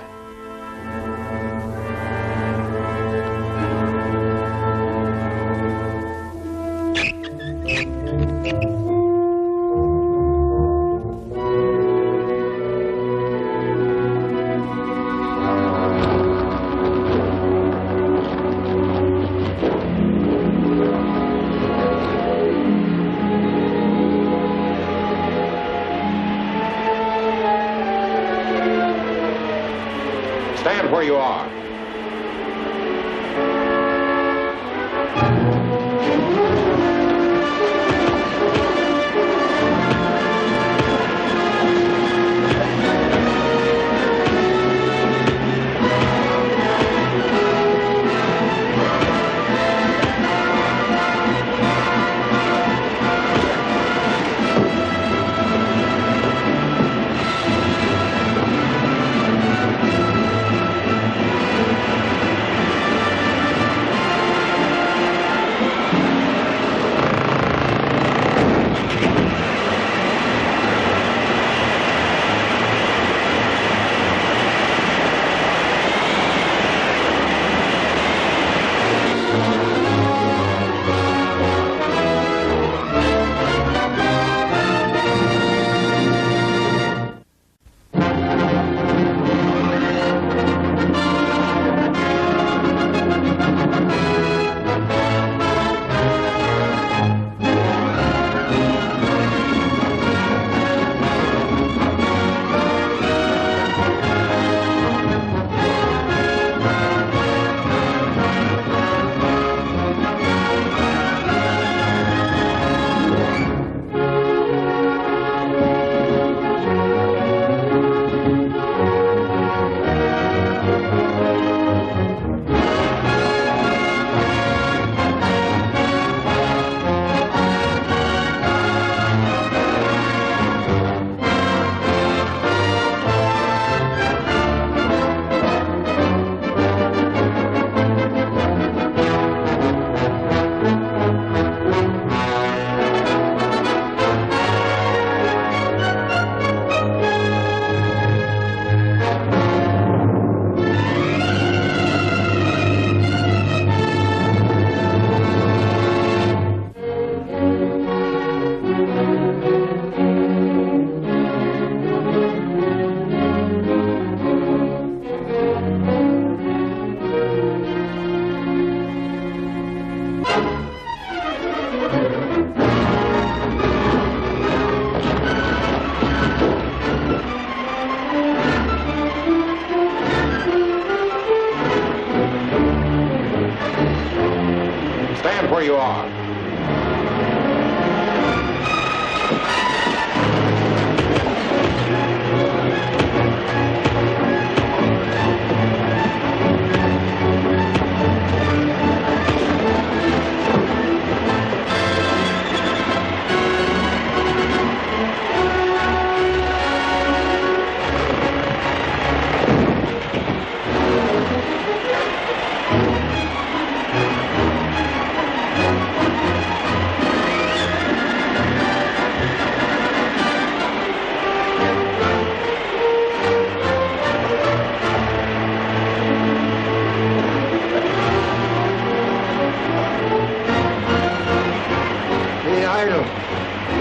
where you are.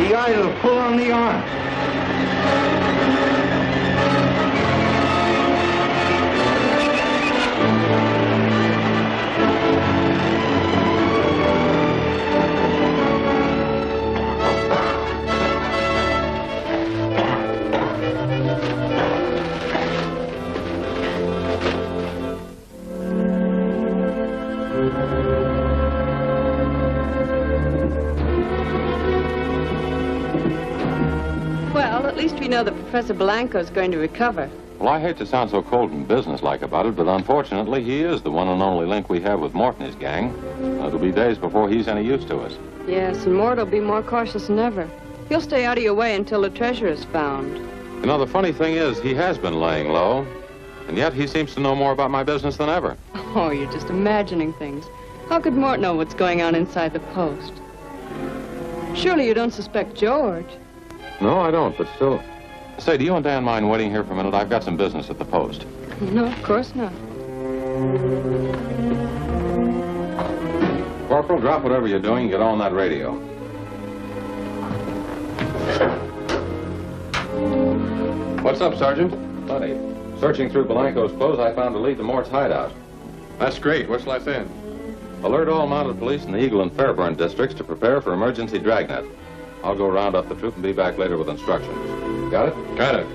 The idle, pull on the arm. At least we know that Professor Blanco's going to recover. Well, I hate to sound so cold and businesslike about it, but unfortunately, he is the one and only link we have with Mort and his gang. It'll be days before he's any use to us. Yes, and Mort will be more cautious than ever. He'll stay out of your way until the treasure is found. You know, the funny thing is, he has been laying low, and yet he seems to know more about my business than ever. Oh, you're just imagining things. How could Mort know what's going on inside the post? Surely you don't suspect George? No, I don't, but still... Say, do you and Dan mind waiting here for a minute? I've got some business at the post. No, of course not. Corporal, drop whatever you're doing and get on that radio. What's up, Sergeant? Plenty. Searching through Blanco's clothes, I found a lead to Mort's hideout. That's great. What's left in? Alert all mounted police in the Eagle and Fairburn districts to prepare for emergency dragnet. I'll go round up the troop and be back later with instructions. Got it? Got it.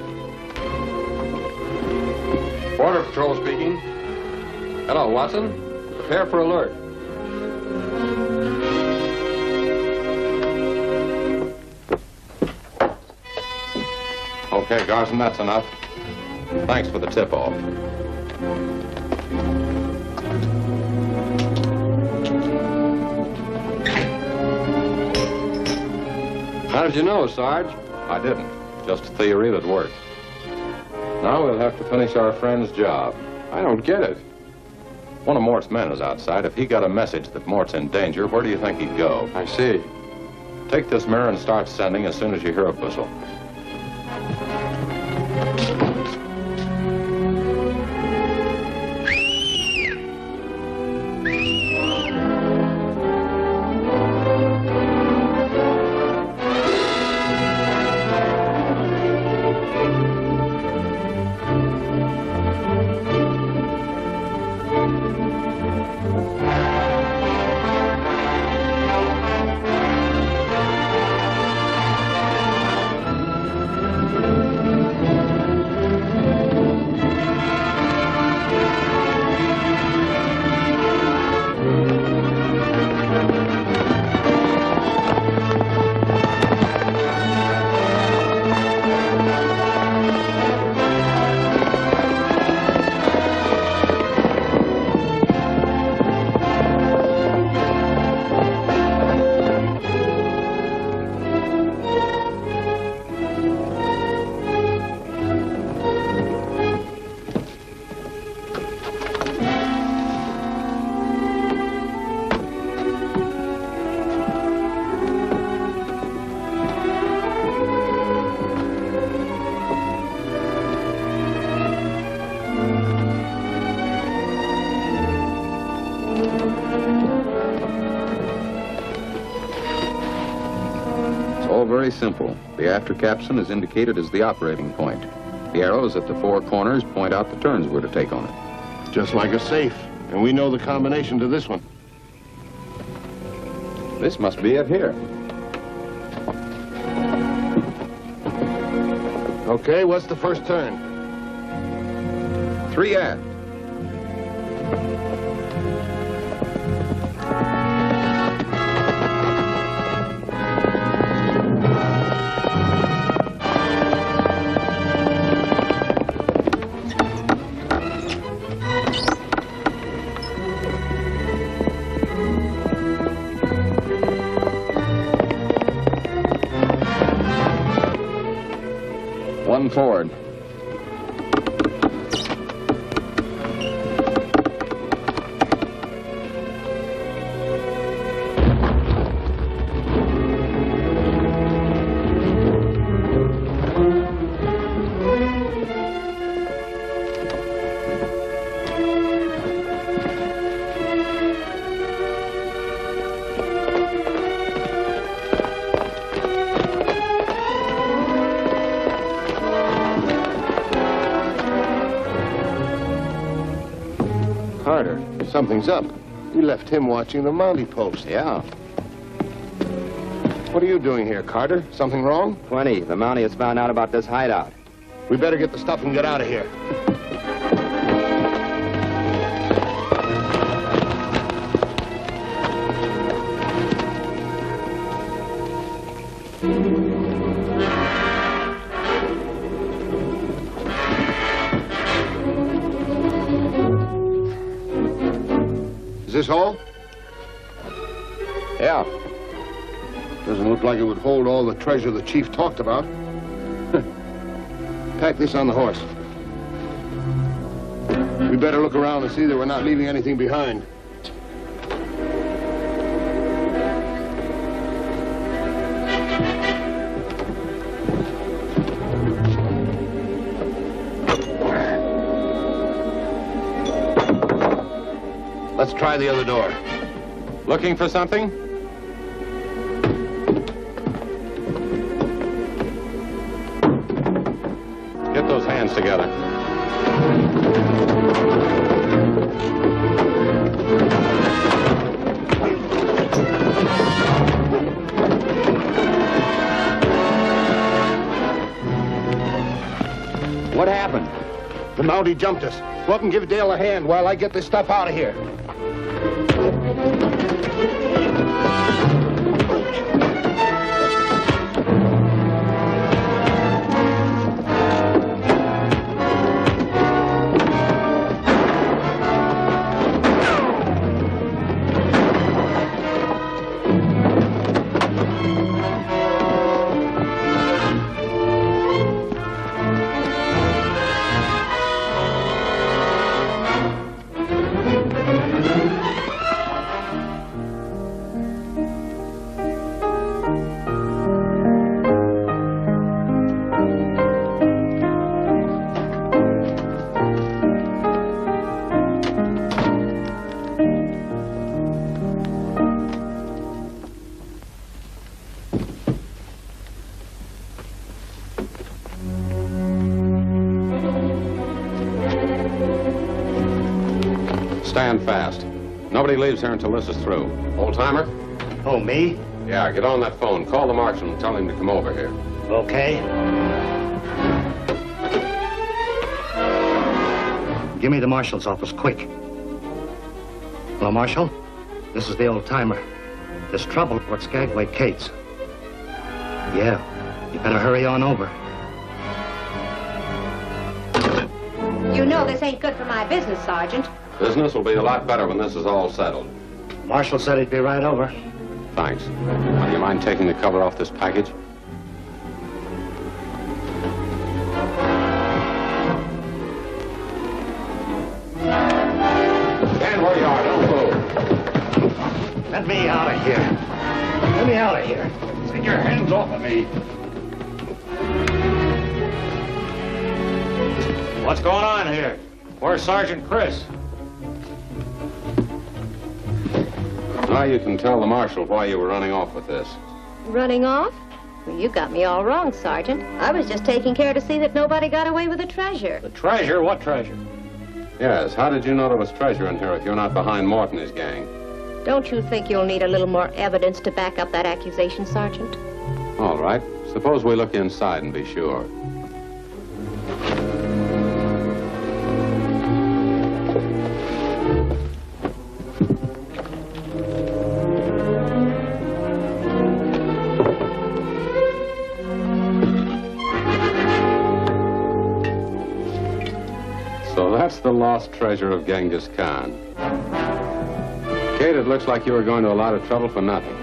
Border Patrol speaking. Hello, Watson. Prepare for alert. Okay, Garson, that's enough. Thanks for the tip-off. How did you know, Sarge? I didn't. Just a theory that worked. Now we'll have to finish our friend's job. I don't get it. One of Mort's men is outside. If he got a message that Mort's in danger, where do you think he'd go? I see. Take this mirror and start sending as soon as you hear a whistle. Very simple. The after capstan is indicated as the operating point. The arrows at the four corners point out the turns we're to take on it. Just like a safe. And we know the combination to this one. This must be it here. Okay, what's the first turn? 3 aft. moving forward. Carter, something's up. You left him watching the Mountie post. Yeah. What are you doing here, Carter? Something wrong? Plenty. The Mountie has found out about this hideout. We better get the stuff and get out of here. Is this all? Yeah. Doesn't look like it would hold all the treasure the chief talked about. Pack this on the horse. We better look around and see that we're not leaving anything behind. Let's try the other door. Looking for something? Get those hands together. What happened? The Mountie jumped us. Go up and give Dale a hand while I get this stuff out of here. Stand fast. Nobody leaves here until this is through. Old-timer? Oh, me? Yeah, get on that phone. Call the marshal and tell him to come over here. Okay. Give me the marshal's office, quick. Hello, Marshal? This is the old-timer. There's trouble at Skagway Kate's. Yeah, you better hurry on over. You know this ain't good for my business, Sergeant. Business will be a lot better when this is all settled. Marshal said he'd be right over. Thanks. Now, do you mind taking the cover off this package? Stand where you are. Don't move. Let me out of here. Let me out of here. Take your hands off of me. What's going on here? Where's Sergeant Chris? Now you can tell the marshal why you were running off with this. Running off? Well, you got me all wrong, Sergeant. I was just taking care to see that nobody got away with the treasure. The treasure? What treasure? Yes, how did you know there was treasure in here if you're not behind Mort and his gang? Don't you think you'll need a little more evidence to back up that accusation, Sergeant? All right. Suppose we look inside and be sure. So that's the lost treasure of Genghis Khan. Kate, it looks like you were going to a lot of trouble for nothing.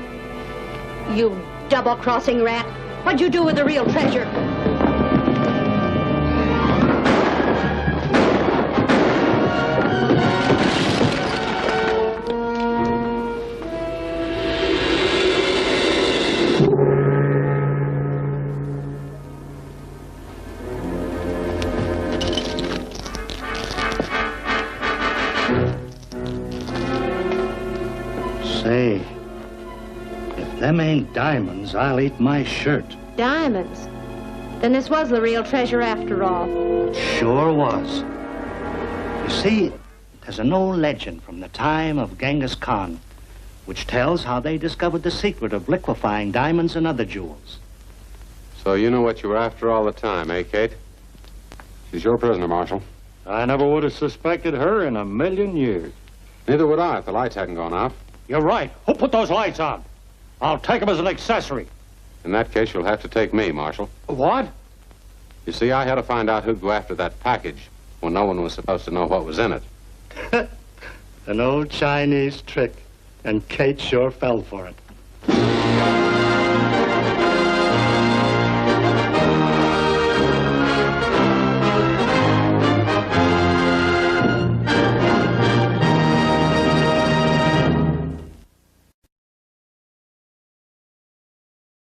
You double-crossing rat. What'd you do with the real treasure? Say, if them ain't diamonds, I'll eat my shirt. Diamonds? Then this was the real treasure after all. Sure was. You see, there's an old legend from the time of Genghis Khan, which tells how they discovered the secret of liquefying diamonds and other jewels. So you knew what you were after all the time, eh, Kate? She's your prisoner, Marshal. I never would have suspected her in a million years. Neither would I if the lights hadn't gone off. You're right. Who put those lights on? I'll take them as an accessory. In that case, you'll have to take me, Marshal. What? You see, I had to find out who'd go after that package when no one was supposed to know what was in it. An old Chinese trick, and Kate sure fell for it.